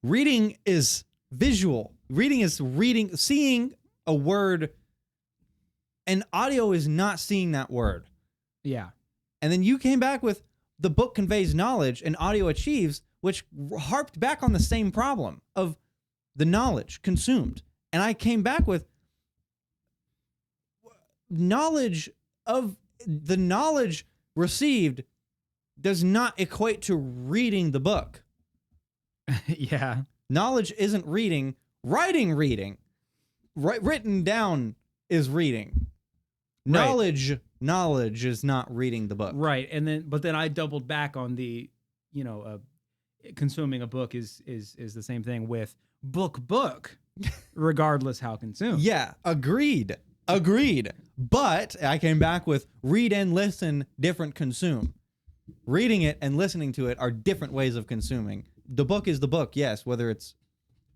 reading is visual. Reading is reading, seeing a word, and audio is not seeing that word. Yeah. And then you came back with the book conveys knowledge and audio achieves, which harped back on the same problem of the knowledge consumed. And I came back with knowledge of the knowledge received does not equate to reading the book. Yeah. Knowledge isn't reading. Writing, written down is reading. Right. Knowledge is not reading the book. Right. And but then I doubled back on the, consuming a book is the same thing with book, regardless how consumed. Yeah, agreed. But I came back with read and listen, different consume. Reading it and listening to it are different ways of consuming. The book is the book, yes, whether it's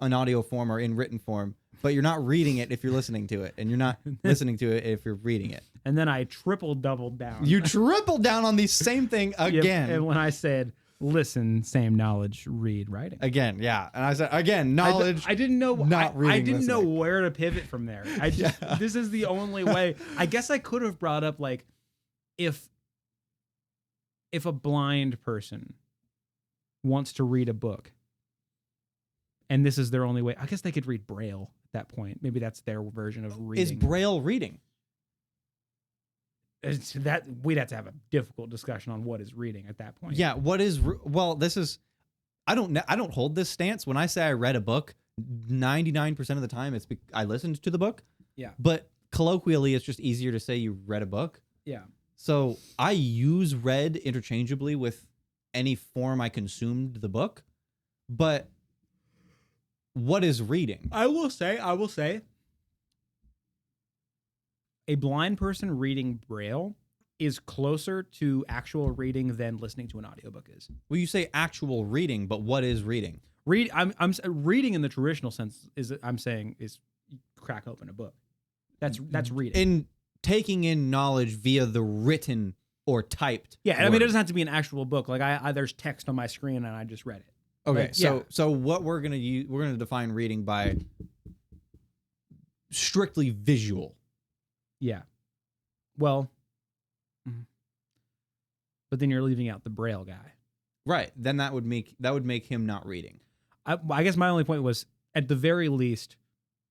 an audio form or in written form, but you're not reading it if you're listening to it, and you're not listening to it if you're reading it. And then I doubled down. You tripled down on the same thing again. Yep. And when I said listen, same knowledge, read, writing. Again, yeah. And I said, again, knowledge. I didn't know. Not reading, I didn't know listening. where to pivot from there. I just, this is the only way. I guess I could have brought up, like, if a blind person wants to read a book and this is their only way, I guess they could read Braille at that point. Maybe that's their version of reading. Is Braille reading? It's that we'd have to have a difficult discussion on what is reading at that point. Yeah, what is well, this is I don't hold this stance. When I say I read a book, 99% of the time I listened to the book. Yeah. But colloquially it's just easier to say you read a book. Yeah. So I use read interchangeably with any form I consumed the book. But what is reading? I will say a blind person reading Braille is closer to actual reading than listening to an audiobook is. Well, you say actual reading, but what is reading? I'm reading in the traditional sense is crack open a book. That's reading. In taking in knowledge via the written or typed. Yeah, I word. mean, it doesn't have to be an actual book. Like I there's text on my screen and I just read it. Okay, Like, so what we're gonna define reading by strictly visual. Yeah. Well, but then you're leaving out the Braille guy. Right. Then that would make him not reading. I guess my only point was, at the very least,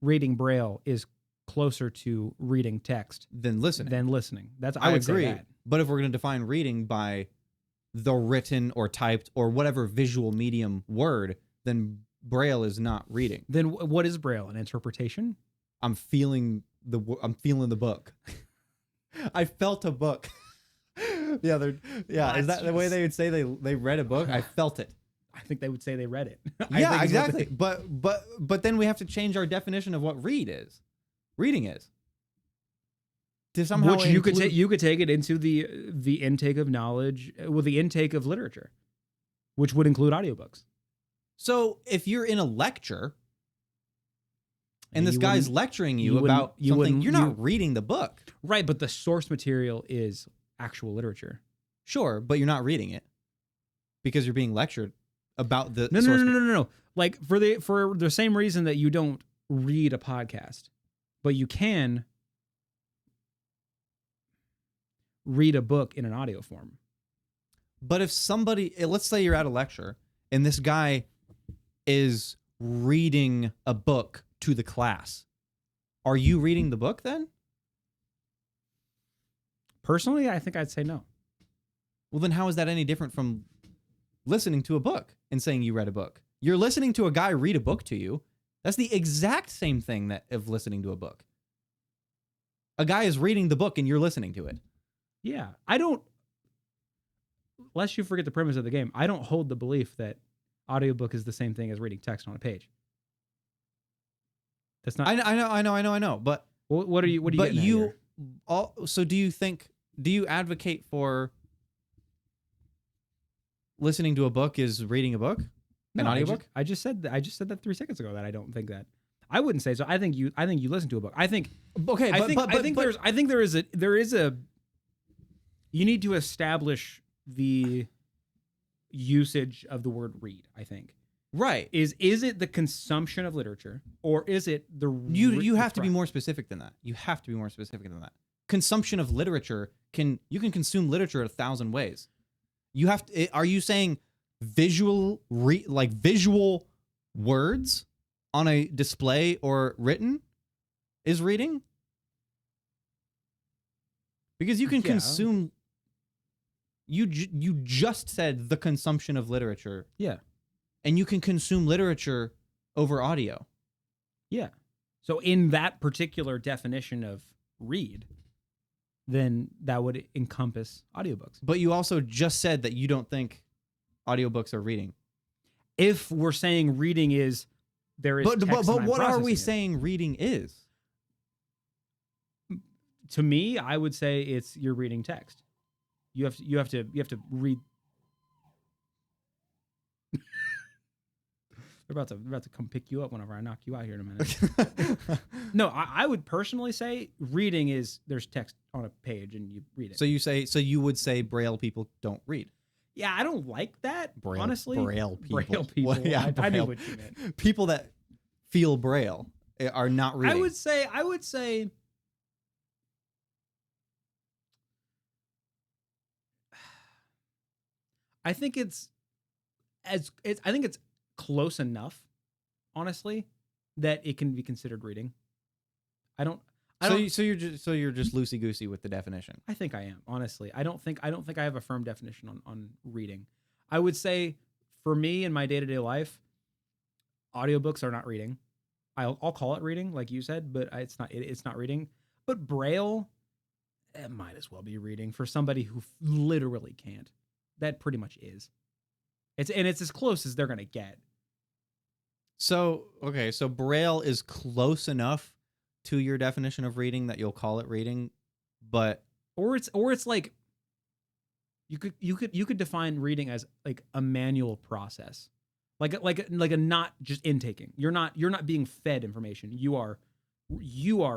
reading Braille is closer to reading text Than listening. That's I would say agree. that. But if we're gonna define reading by the written or typed or whatever visual medium word, then Braille is not reading. Then what is Braille? An interpretation? I'm feeling the book. I felt a book. Is that the way they would say they read a book? I felt it. I think they would say they read it. Yeah, exactly. But then we have to change our definition of what reading is. To somehow Which you could take it into the intake of knowledge, the intake of literature, which would include audiobooks. So if you're in a lecture and this You guy's wouldn't- lecturing you you about wouldn't- something, you're you- not reading the book. Right, but the source material is actual literature. Sure, but you're not reading it because you're being lectured about the No. source. No. Like for the same reason that you don't read a podcast, but you can read a book in an audio form. But if let's say you're at a lecture and this guy is reading a book to the class, are you reading the book then? Personally, I think I'd say no. Well, then how is that any different from listening to a book and saying you read a book. You're listening to a guy read a book to you. That's the exact same thing that of listening to a book. A guy is reading the book and you're listening to it. Yeah. I don't, lest you forget the premise of the game, I don't hold the belief that audiobook is the same thing as reading text on a page. That's not. I know. But what are you but getting at here? So do you advocate for listening to a book is reading a book? An audiobook? I just said that 3 seconds ago that I don't think that. I wouldn't say so. I think you listen to a book. I think okay, I think there is a you need to establish the usage of the word read, I think. Right. Is it the consumption of literature, or is it the you have to be more specific than that. You have to be more specific than that. Consumption of literature you can consume literature 1,000 ways. You have to, are you saying visual words on a display or written is reading? Because you can consume you just said the consumption of literature. Yeah. And you can consume literature over audio. Yeah. So in that particular definition of read, then that would encompass audiobooks. But you also just said that you don't think audiobooks are reading. If we're saying reading is there is text but what are we it. saying reading is? To me, I would say it's you're reading text. You have to read. They're about to come pick you up whenever I knock you out here in a minute. No, I would personally say reading is there's text on a page and you read it. So you would say Braille people don't read. Yeah, I don't like that. Braille, honestly, Braille people. Braille people. Well, yeah, I knew Braille. what you meant. People that feel Braille are not reading. I would say. I think it's close enough, honestly, that it can be considered reading. So you're just loosey goosey with the definition. I think I am, honestly. I don't think I have a firm definition on reading. I would say for me in my day-to-day life, audiobooks are not reading. I'll call it reading, like you said, but it's not reading. But Braille, it might as well be reading for somebody who literally can't. That pretty much is. It's as close as they're gonna get. So Braille is close enough to your definition of reading that you'll call it reading, but or it's like you could define reading as like a manual process, like a not just intaking. You're not being fed information. You are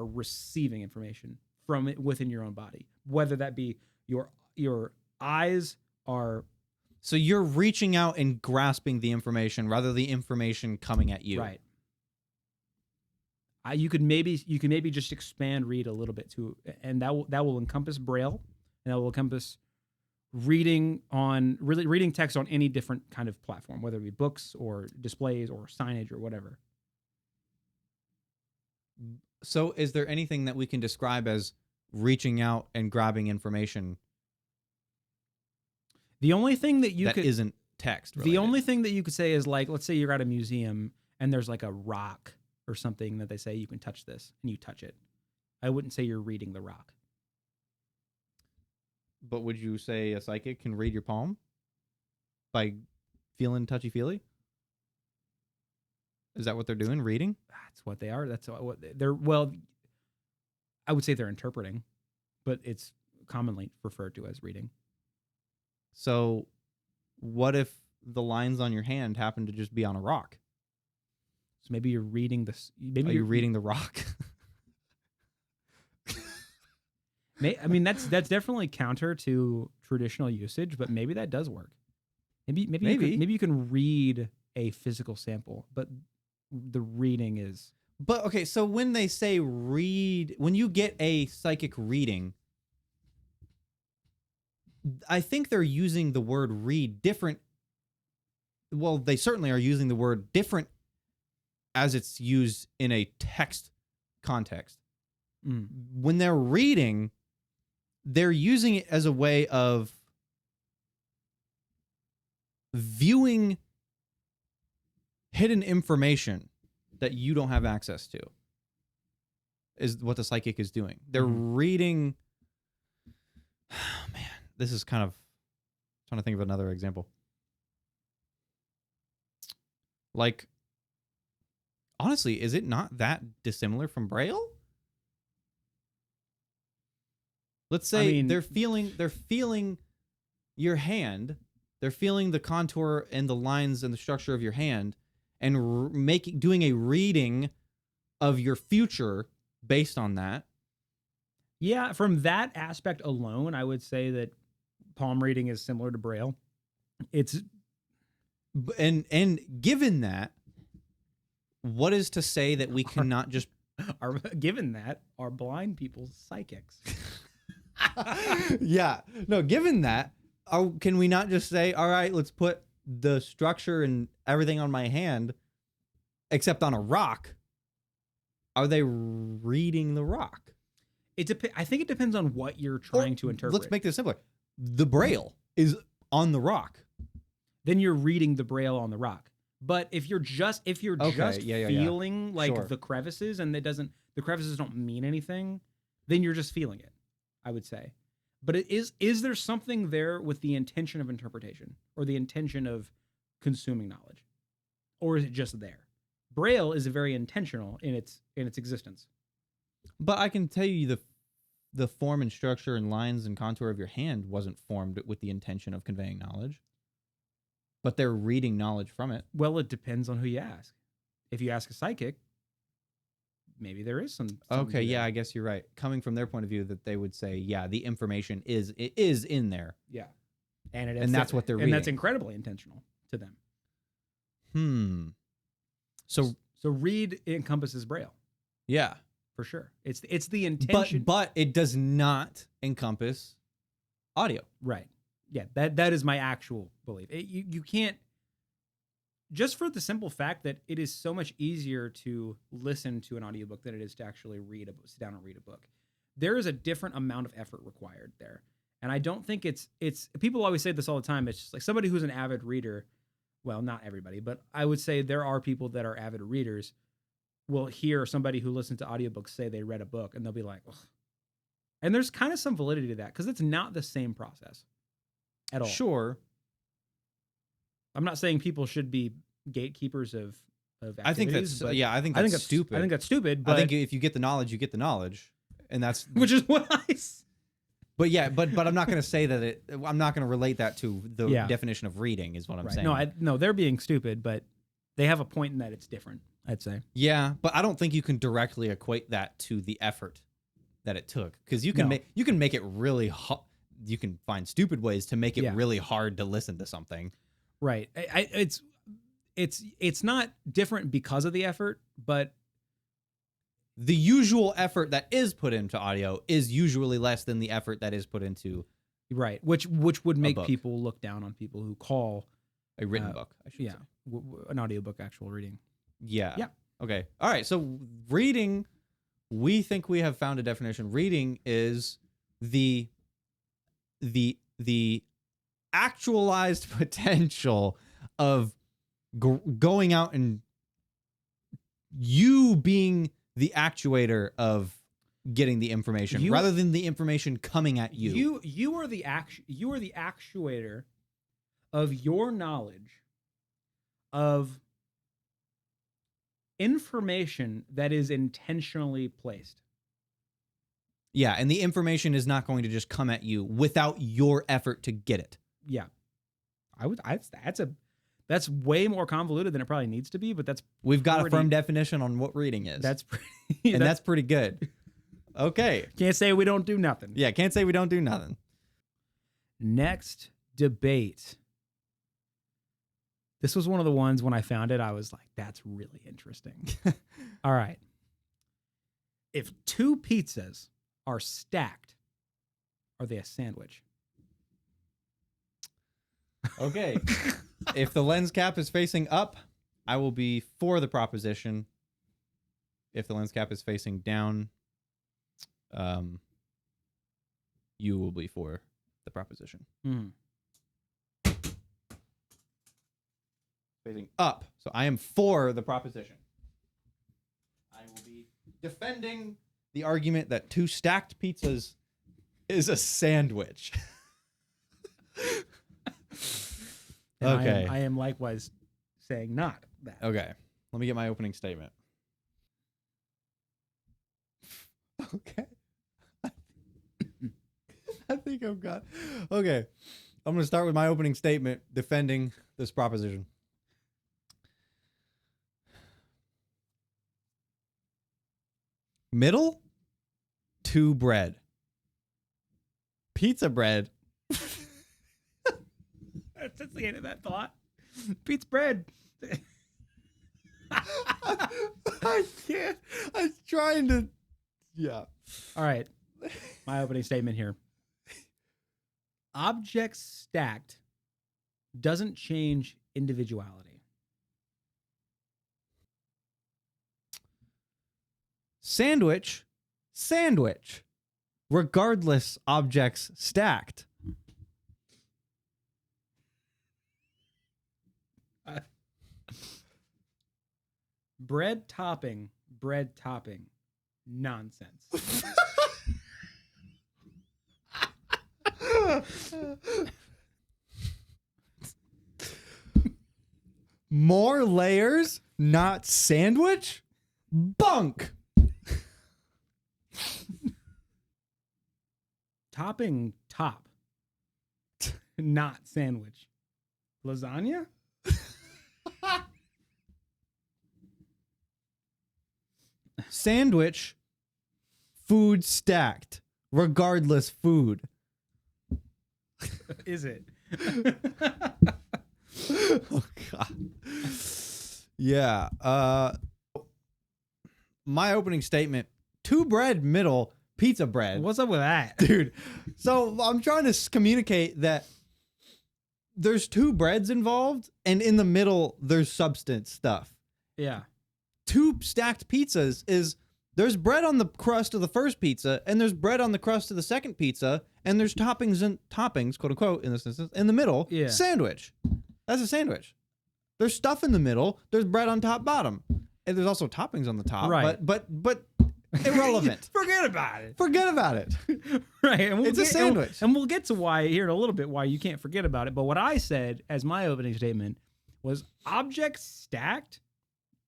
receiving information from it within your own body, whether that be your eyes are. So you're reaching out and grasping the information rather than the information coming at you. Right. You could maybe just expand read a little bit too, and that will encompass Braille, and that will encompass reading text on any different kind of platform, whether it be books or displays or signage or whatever. So is there anything that we can describe as reaching out and grabbing information? The only thing that isn't text related. The only thing that you could say is, like, let's say you're at a museum and there's like a rock or something that they say you can touch this, and you touch it. I wouldn't say you're reading the rock. But would you say a psychic can read your palm by feeling touchy-feely? Is that what they're doing, reading? That's what they are. That's what they're, well, I would say they're interpreting, but it's commonly referred to as reading. So what if the lines on your hand happen to just be on a rock? So maybe you're reading this. Maybe you're reading the rock. I mean, that's definitely counter to traditional usage, but maybe that does work. Maybe you can read a physical sample, but the reading is. But okay, so when they say read, when you get a psychic reading, I think they're using the word read different. Well, they certainly are using the word different as it's used in a text context. When they're reading, they're using it as a way of viewing hidden information that you don't have access to is what the psychic is doing. They're reading. Oh, man, this is kind of trying to think of another example. Like, honestly, is it not that dissimilar from Braille? Let's say they're feeling your hand. They're feeling the contour and the lines and the structure of your hand, and doing a reading of your future based on that. Yeah, from that aspect alone, I would say that palm reading is similar to Braille. It's and given that, what is to say that we cannot just given that are blind people psychics? yeah, no, given that, can we not just say, all right, let's put the structure and everything on my hand except on a rock? Are they reading the rock? I think it depends on what you're trying to interpret. Let's make this simpler. The Braille is on the rock. Then you're reading the Braille on the rock. But if you're just feeling like the crevices and the crevices don't mean anything, then you're just feeling it, I would say. But is there something there with the intention of interpretation or the intention of consuming knowledge? Or is it just there? Braille is very intentional in its existence. But I can tell you the form and structure and lines and contour of your hand wasn't formed with the intention of conveying knowledge. But they're reading knowledge from it. Well, it depends on who you ask. If you ask a psychic, maybe there is some. Okay, yeah, I guess you're right. Coming from their point of view, that they would say, yeah, the information is in there. Yeah, and that's what they're reading. And that's incredibly intentional to them. So read encompasses Braille. Yeah, for sure. It's the intention, but it does not encompass audio. Right. Yeah, that is my actual belief. You can't, just for the simple fact that it is so much easier to listen to an audiobook than it is to actually sit down and read a book. There is a different amount of effort required there. And I don't think it's people always say this all the time. It's just like somebody who's an avid reader. Well, not everybody, but I would say there are people that are avid readers will hear somebody who listens to audiobooks say they read a book and they'll be like, ugh. And there's kind of some validity to that because it's not the same process at all. Sure. I'm not saying people should be gatekeepers of activities. I think that's stupid. I think that's stupid. But I think if you get the knowledge, you get the knowledge, and that's which is what I. But yeah, but I'm not going to say that I'm not going to relate that to the definition of reading. Is what I'm saying. No, they're being stupid, but they have a point in that it's different. I'd say. Yeah, but I don't think you can directly equate that to the effort that it took, because you can make it really hard. You can find stupid ways to make it really hard to listen to something. Right. It's not different because of the effort, but the usual effort that is put into audio is usually less than the effort that is put into which would make people look down on people who call a written book, I should say. An audiobook actual reading. Yeah. Okay. All right. So reading, we think we have found a definition. Reading is the actualized potential of going out and you being the actuator of getting the information rather than the information coming at you. You are the actuator of your knowledge of information that is intentionally placed. Yeah, and the information is not going to just come at you without your effort to get it. Yeah. That's way more convoluted than it probably needs to be, but we've got a firm definition on what reading is. That's pretty good. Okay. Can't say we don't do nothing. Yeah, can't say we don't do nothing. Next debate. This was one of the ones when I found it, I was like, that's really interesting. All right. If two pizzas are stacked, are they a sandwich? Okay. If the lens cap is facing up, I will be for the proposition. If the lens cap is facing down, you will be for the proposition. Mm. facing up. So I am for the proposition. I will be defending the argument that 2 stacked pizzas is a sandwich. And Okay. I am likewise saying not that. Okay. Let me get my opening statement. Okay. I think I've got. Okay. I'm going to start with my opening statement defending this proposition. Middle, 2 bread. Pizza bread. That's the end of that thought. Pete's bread. I can't. I'm trying to. Yeah. All right. My opening statement here. Objects stacked doesn't change individuality. Sandwich, sandwich. Regardless, objects stacked. Bread topping, nonsense. More layers, not sandwich? Bunk. Topping, top, not sandwich. Lasagna? Sandwich, food stacked. Regardless, food. Is it? Oh God. Yeah. My opening statement: 2 bread, middle, pizza bread. What's up with that? Dude? So I'm trying to communicate that there's 2 breads involved, and in the middle there's substance stuff. Yeah. 2 stacked pizzas is there's bread on the crust of the first pizza, and there's bread on the crust of the second pizza, and there's toppings, quote unquote, in this instance, in the middle. Yeah. Sandwich. That's a sandwich. There's stuff in the middle. There's bread on top, bottom, and there's also toppings on the top. Right. But irrelevant. Forget about it. Forget about it. Right. And It's a sandwich. And we'll get to why here in a little bit why you can't forget about it. But what I said as my opening statement was objects stacked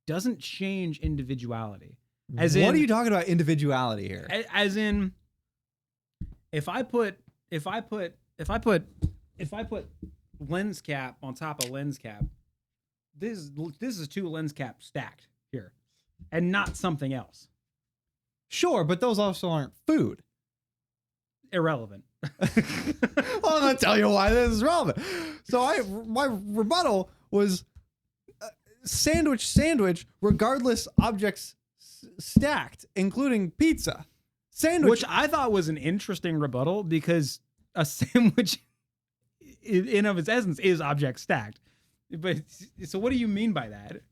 doesn't change individuality. As What in, are you talking about individuality here? As in, if I put lens cap on top of lens cap, this is 2 lens caps stacked here, and not something else. Sure, but those also aren't food. Irrelevant. Well, I'm gonna tell you why this is relevant. So my rebuttal was sandwich, regardless objects stacked, including pizza. Sandwich, Which I thought was an interesting rebuttal because a sandwich in of its essence is object stacked. But so what do you mean by that?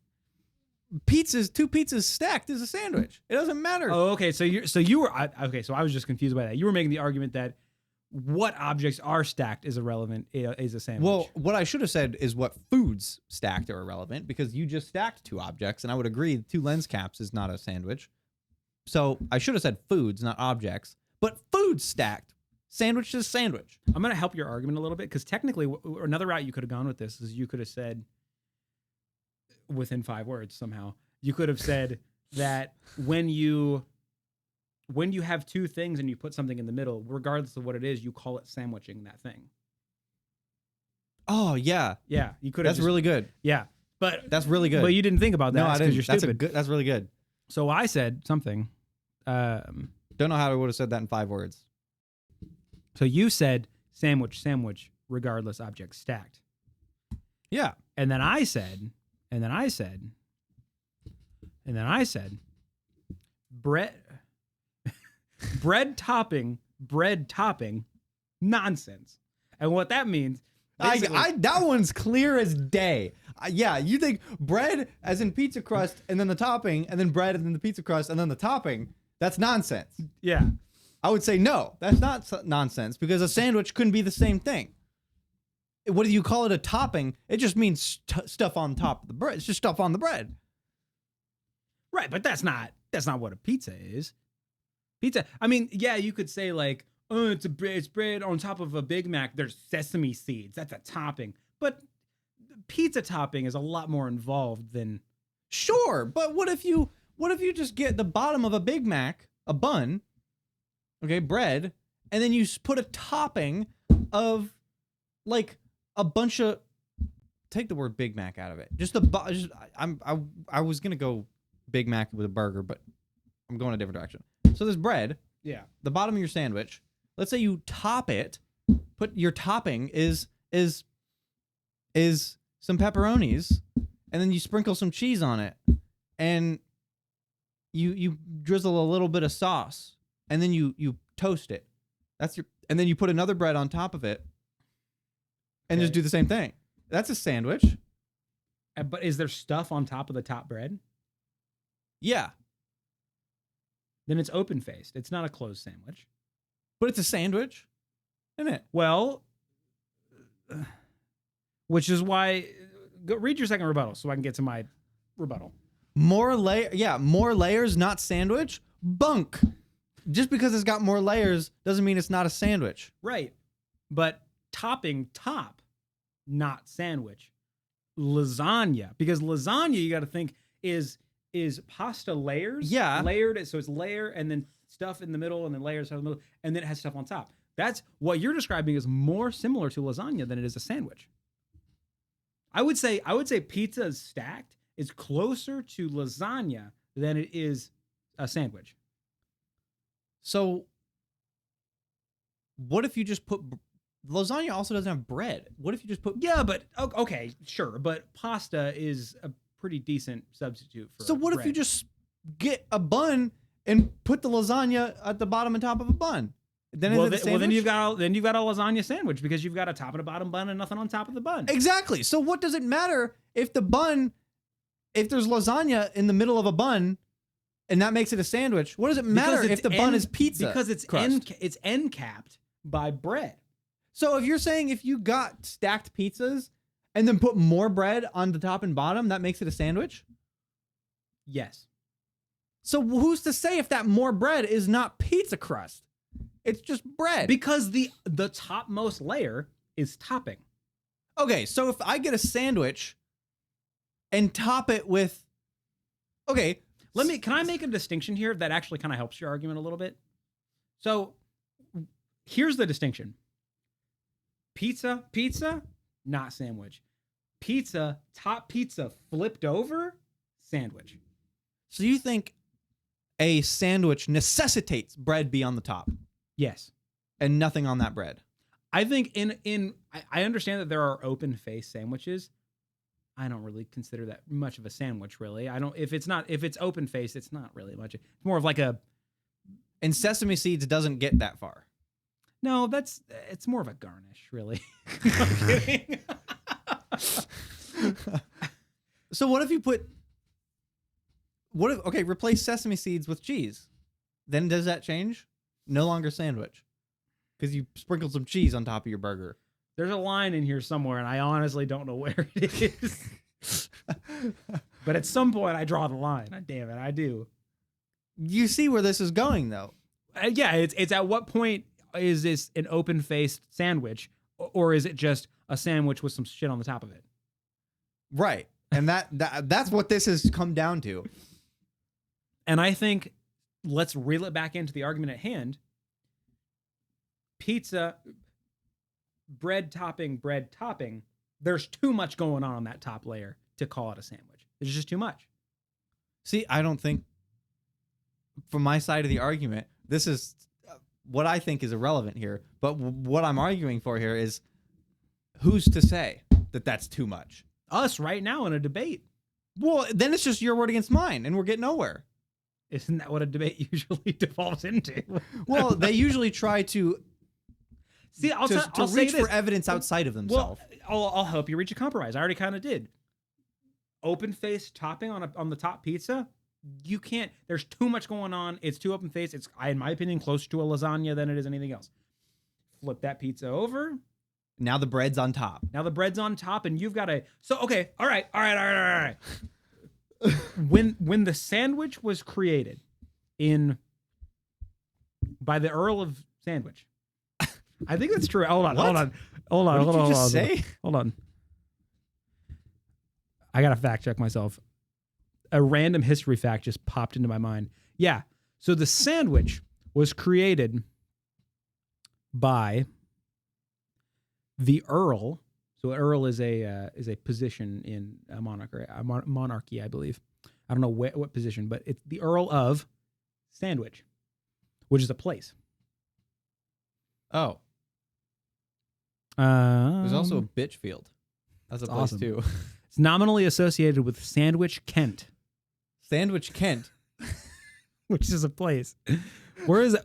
2 pizzas stacked is a sandwich. It doesn't matter. Oh, okay. So you were okay. So I was just confused by that. You were making the argument that what objects are stacked is irrelevant is a sandwich. Well, what I should have said is what foods stacked are irrelevant, because you just stacked 2 objects, and I would agree 2 lens caps is not a sandwich. So I should have said foods, not objects. But foods stacked. Sandwich is sandwich. I'm going to help your argument a little bit because technically another route you could have gone with this is you could have said within 5 words somehow. You could have said that when you have 2 things and you put something in the middle, regardless of what it is, you call it sandwiching that thing. Oh yeah, Yeah, you could have. that's really good. Yeah, but That's really good. But you didn't think about that. No, I didn't. You're That's stupid. That's really good. So I said something. Don't know how I would have said that in 5 words. So you said sandwich, regardless object stacked. Yeah. And then I said, bread topping, nonsense. And what that means, That one's clear as day. Yeah, you think bread as in pizza crust and then the topping, and then bread and then the pizza crust and then the topping, that's nonsense. yeah. I would say no, that's not nonsense, because a sandwich couldn't be the same thing. What do you call it a topping? It just means stuff on top of the bread. It's just stuff on the bread. Right, but that's not what a pizza is. Pizza, I mean, yeah, you could say like, oh, it's bread on top of a Big Mac. There's sesame seeds. That's a topping. But pizza topping is a lot more involved than. Sure, but what if you just get the bottom of a Big Mac, a bun, okay, bread, and then you put a topping of like a bunch of, take the word Big Mac out of it. I was gonna go Big Mac with a burger, but I'm going a different direction. So this bread, Yeah. the bottom of your sandwich. Let's say you top it. Put your topping is some pepperonis, and then you sprinkle some cheese on it, and you drizzle a little bit of sauce, and then you toast it. And then you put another bread on top of it, and just do the same thing. That's a sandwich. But is there stuff on top of the top bread? Yeah, Then it's open faced. It's not a closed sandwich. but it's a sandwich, isn't it? Well, which is why go read your second rebuttal so I can get to my rebuttal. More layers, not sandwich. Bunk. Just because it's got more layers doesn't mean it's not a sandwich. Right. But topping, top, not sandwich. Lasagna, because lasagna you got to think is pasta layers. Yeah. Layered, so it's layer and then stuff in the middle and then layers in the middle and then it has stuff on top. That's what you're describing is more similar to lasagna than it is a sandwich. I would say pizza stacked is closer to lasagna than it is a sandwich. So what if you just put lasagna also doesn't have bread? What if you just put but okay, sure, but pasta is a pretty decent substitute for. So what if you just get a bun and put the lasagna at the bottom and top of a bun? Then then you've got a lasagna sandwich because you've got a top and a bottom bun and nothing on top of the bun. Exactly. So what does it matter if there's lasagna in the middle of a bun and that makes it a sandwich? What does it matter if the bun is pizza? Because it's end capped by bread. So if you're saying if you got stacked pizzas and then put more bread on the top and bottom, that makes it a sandwich? Yes. So who's to say if that more bread is not pizza crust? It's just bread. Because the topmost layer is topping. Okay, so if I get a sandwich and top it with, okay, Can I make a distinction here that actually kind of helps your argument a little bit? So here's the distinction. Pizza, not sandwich. Pizza, top pizza flipped over, sandwich. So you think a sandwich necessitates bread be on the top Yes. and nothing on that bread? I think I understand that there are open face sandwiches. I don't really consider that much of a sandwich, really. If it's open face, it's not really much. It's more of like a. And sesame seeds doesn't get that far. No, it's more of a garnish, really. I'm kidding. So what if you replace sesame seeds with cheese? Then does that change? No longer sandwich. Because you sprinkled some cheese on top of your burger. There's a line in here somewhere, and I honestly don't know where it is. But at some point, I draw the line. Damn it, I do. You see where this is going, though. Yeah, it's at what point is this an open-faced sandwich, or is it just a sandwich with some shit on the top of it? Right. And that's what this has come down to. And I think let's reel it back into the argument at hand. Pizza, bread topping. There's too much going on that top layer to call it a sandwich. There's just too much. See, I don't think, from my side of the argument, this is what I think is irrelevant here. But what I'm arguing for here is who's to say that that's too much? Us right now in a debate. Well, then it's just your word against mine, and we're getting nowhere. Isn't that what a debate usually devolves into? Well, they usually try to see. I'll reach for evidence outside of themselves. Well, I'll help you reach a compromise. I already kind of did. Open face topping on the top pizza. You can't. There's too much going on. It's too open face. It's, in my opinion, closer to a lasagna than it is anything else. Flip that pizza over. Now the bread's on top. Now the bread's on top, and you've got a. So okay, all right. When the sandwich was created by the Earl of Sandwich, I think that's true. Hold on. What did you just say? Hold on. I gotta fact check myself. A random history fact just popped into my mind. Yeah. So the sandwich was created by the Earl. So Earl is a position in a monarchy, I believe. I don't know what position, but it's the Earl of Sandwich, which is a place. Oh. There's also Bitchfield. That's a place awesome. too. It's nominally associated with Sandwich, Kent. Sandwich, Kent. Which is a place. Where is it?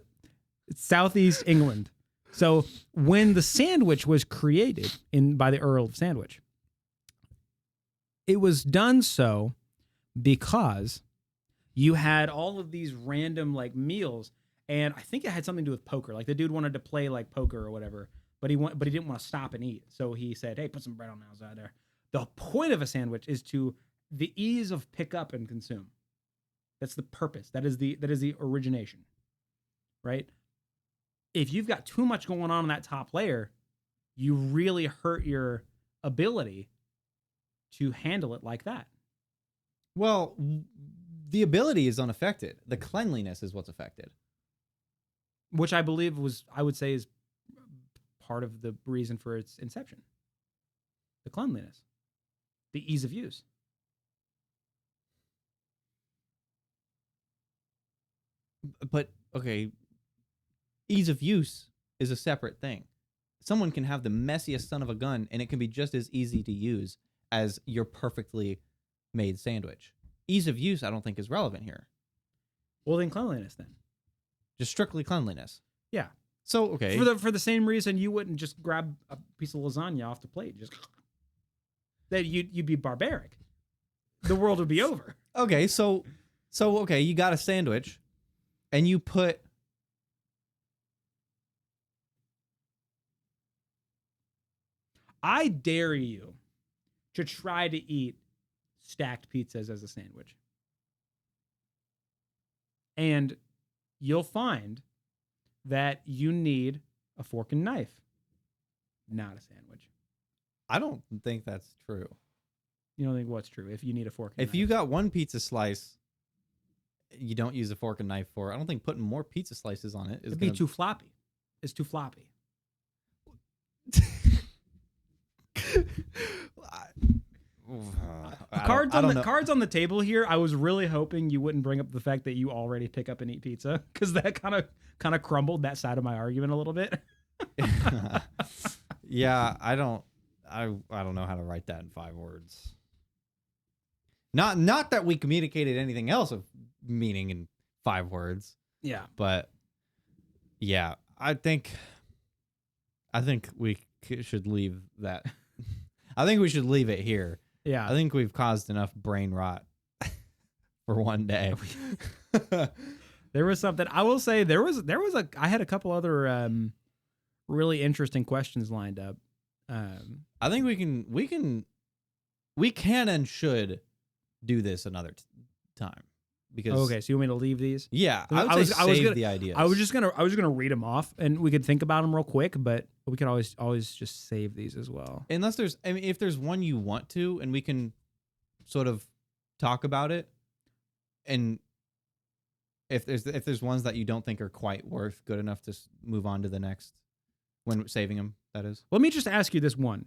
It's southeast England. So when the sandwich was created by the Earl of Sandwich, it was done so because you had all of these random like meals, and I think it had something to do with poker. Like the dude wanted to play like poker or whatever, but he didn't want to stop and eat. So he said, "Hey, put some bread on the outside there." The point of a sandwich is to the ease of pick up and consume. That's the purpose. That is the origination, right? If you've got too much going on in that top layer, you really hurt your ability to handle it like that. Well, the ability is unaffected. The cleanliness is what's affected. Which I believe I would say is part of the reason for its inception. The cleanliness. The ease of use. But, okay, ease of use is a separate thing. Someone can have the messiest son of a gun, and it can be just as easy to use as your perfectly made sandwich. Ease of use, I don't think, is relevant here. Well, then cleanliness, then. Just strictly cleanliness. Yeah. So, okay. For the same reason you wouldn't just grab a piece of lasagna off the plate. Just that you'd be barbaric. The world would be over. Okay, so okay, you got a sandwich, and you put I dare you to try to eat stacked pizzas as a sandwich. And you'll find that you need a fork and knife, not a sandwich. I don't think that's true. You don't think what's true if you need a fork and knife? If you got one pizza slice, you don't use a fork and knife for it. I don't think putting more pizza slices on it is It'd be too floppy. It's too floppy. Cards on the table here. I was really hoping you wouldn't bring up the fact that you already pick up and eat pizza, because that kind of crumbled that side of my argument a little bit. Yeah, I don't know how to write that in 5 words. Not that we communicated anything else of meaning in 5 words. Yeah, but yeah, I think we should leave that. I think we should leave it here. Yeah, I think we've caused enough brain rot for one day. There was something I will say. I had a couple other really interesting questions lined up. I think we can and should do this another time, because okay. So you want me to leave these? Yeah, I was gonna, the ideas. I was gonna read them off, and we could think about them real quick, but we could always just save these as well. Unless if there's one you want to, and we can sort of talk about it, and if there's ones that you don't think are quite good enough to move on to the next, when saving them, that is. Let me just ask you this one,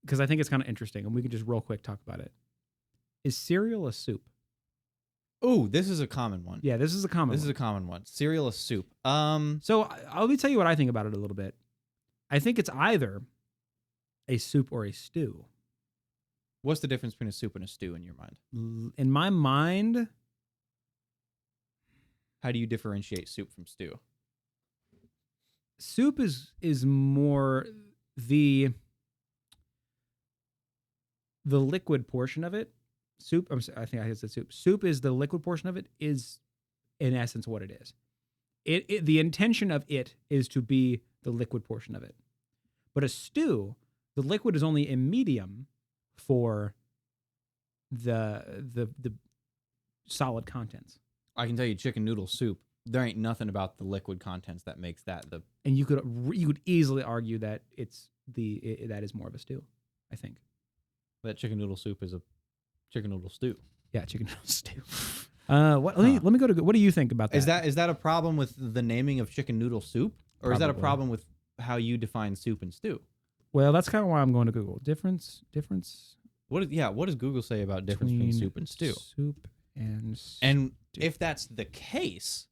because I think it's kind of interesting, and we can just real quick talk about it. Is cereal a soup? Oh, this is a common one. Yeah, this is a common one. This is a common one. Cereal is soup. So let me tell you what I think about it a little bit. I think it's either a soup or a stew. What's the difference between a soup and a stew in your mind? In my mind, how do you differentiate soup from stew? Soup is more the liquid portion of it. Soup, I think I said soup. Soup is the liquid portion of it, is in essence what it is. The intention of it is to be the liquid portion of it. But a stew, the liquid is only a medium for the solid contents. I can tell you, chicken noodle soup. There ain't nothing about the liquid contents that makes that the. And you could easily argue that that is more of a stew, I think. That chicken noodle soup is a chicken noodle stew. Yeah, chicken noodle stew. Let me go to. What do you think about that? Is that a problem with the naming of chicken noodle soup, or is that a Probably. problem with how you define soup and stew? Well, that's kind of why I'm going to Google. Difference. What does Google say about difference between soup and stew? Soup and And if that's the case,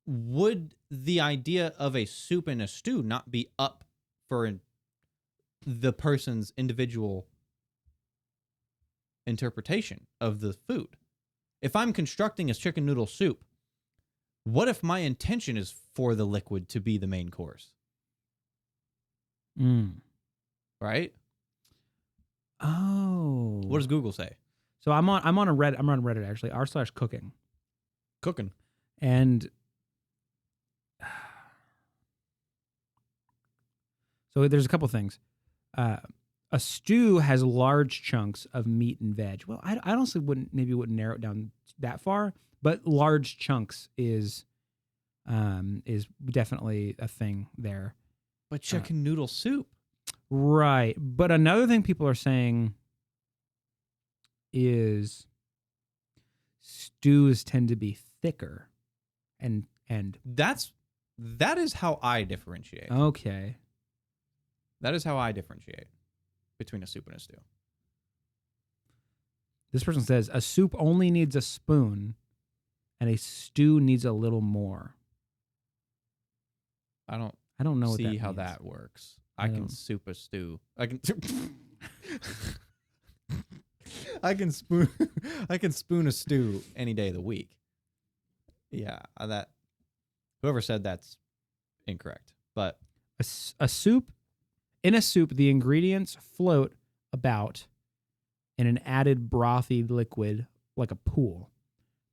would the idea of a soup and a stew not be up for the person's individual interpretation of the food? If I'm constructing a chicken noodle soup, what if my intention is for the liquid to be the main course? Right? Oh. What does Google say? So I'm on Reddit. I'm on Reddit actually. r/cooking. Cooking. And so there's a couple things. A stew has large chunks of meat and veg. Well, I honestly wouldn't narrow it down that far, but large chunks is definitely a thing there. But chicken noodle soup. Right. But another thing people are saying is stews tend to be thicker and That is how I differentiate. okay. That is how I differentiate between a soup and a stew. This person says a soup only needs a spoon and a stew needs a little more. I don't I don't know see what that how means. that works. I can don't. soup a stew. I can I can spoon I can spoon a stew any day of the week. Yeah, that whoever said that's incorrect. But A soup, in a soup, the ingredients float about in an added brothy liquid like a pool.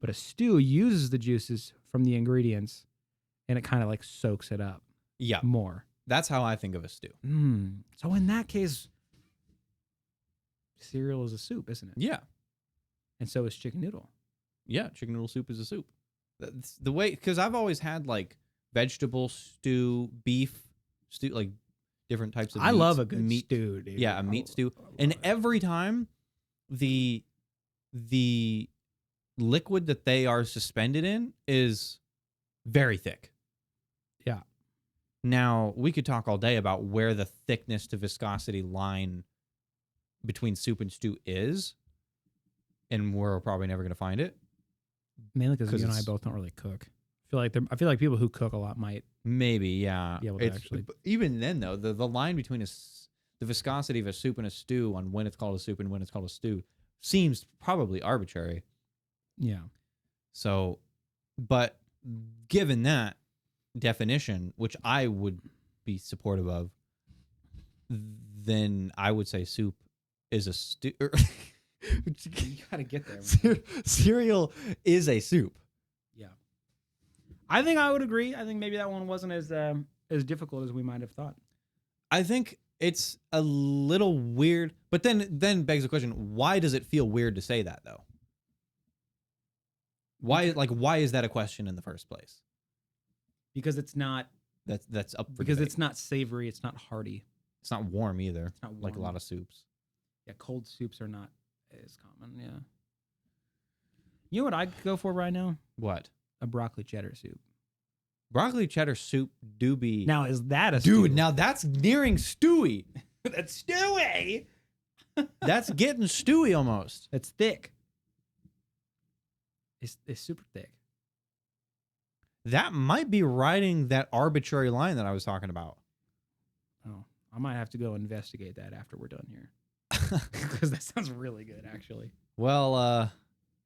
But a stew uses the juices from the ingredients and it kind of like soaks it up yeah, more. that's how I think of a stew. So in that case, cereal is a soup, isn't it? Yeah. And so is chicken noodle. Yeah, chicken noodle soup is a soup. That's the way, because I've always had like vegetable stew, beef stew, like different types of I meats, love a good meat stew, dude. Yeah, a meat stew. And every time the liquid that they are suspended in is very thick. Yeah. Now, we could talk all day about where the thickness to viscosity line between soup and stew is, and we're probably never going to find it. Mainly because 'Cause you and I it's- both don't really cook. I feel like people who cook a lot might. Maybe, yeah. Be able to actually- but even then, though, the line between the viscosity of a soup and a stew on when it's called a soup and when it's called a stew seems probably arbitrary. Yeah. So, but given that definition, which I would be supportive of, then I would say soup is a stew. You gotta get there, man. Cereal is a soup. Yeah. I think I would agree. I think maybe that one wasn't as difficult as we might have thought. I think it's a little weird, but then begs the question: why does it feel weird to say that though? Why is that a question in the first place? Because it's not That's up for because debate. it's not savory, it's not hearty. It's not warm either. It's not Like a warm. lot of soups. Yeah, cold soups are not as common, yeah. You know what I'd go for right now? What? A broccoli cheddar soup. Broccoli cheddar soup do be Now, is that a stew? dude. Now that's nearing stewy. That's stewy. That's getting stewy almost. It's thick. It's super thick. That might be riding that arbitrary line that I was talking about. Oh, I might have to go investigate that after we're done here. Because that sounds really good, actually. Well,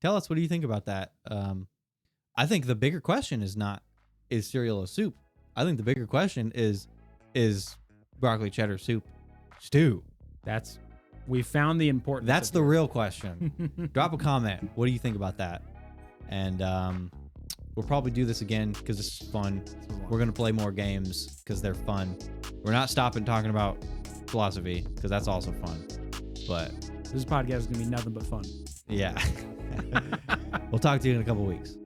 tell us, what do you think about that? I think the bigger question is not, is cereal a soup? I think the bigger question is broccoli cheddar soup stew? We found the importance. That's of the it. real question. Drop a comment. What do you think about that? And we'll probably do this again because it's fun. We're going to play more games because they're fun. We're not stopping talking about philosophy because that's also fun. But This podcast is gonna be nothing but fun. yeah. We'll talk to you in a couple weeks.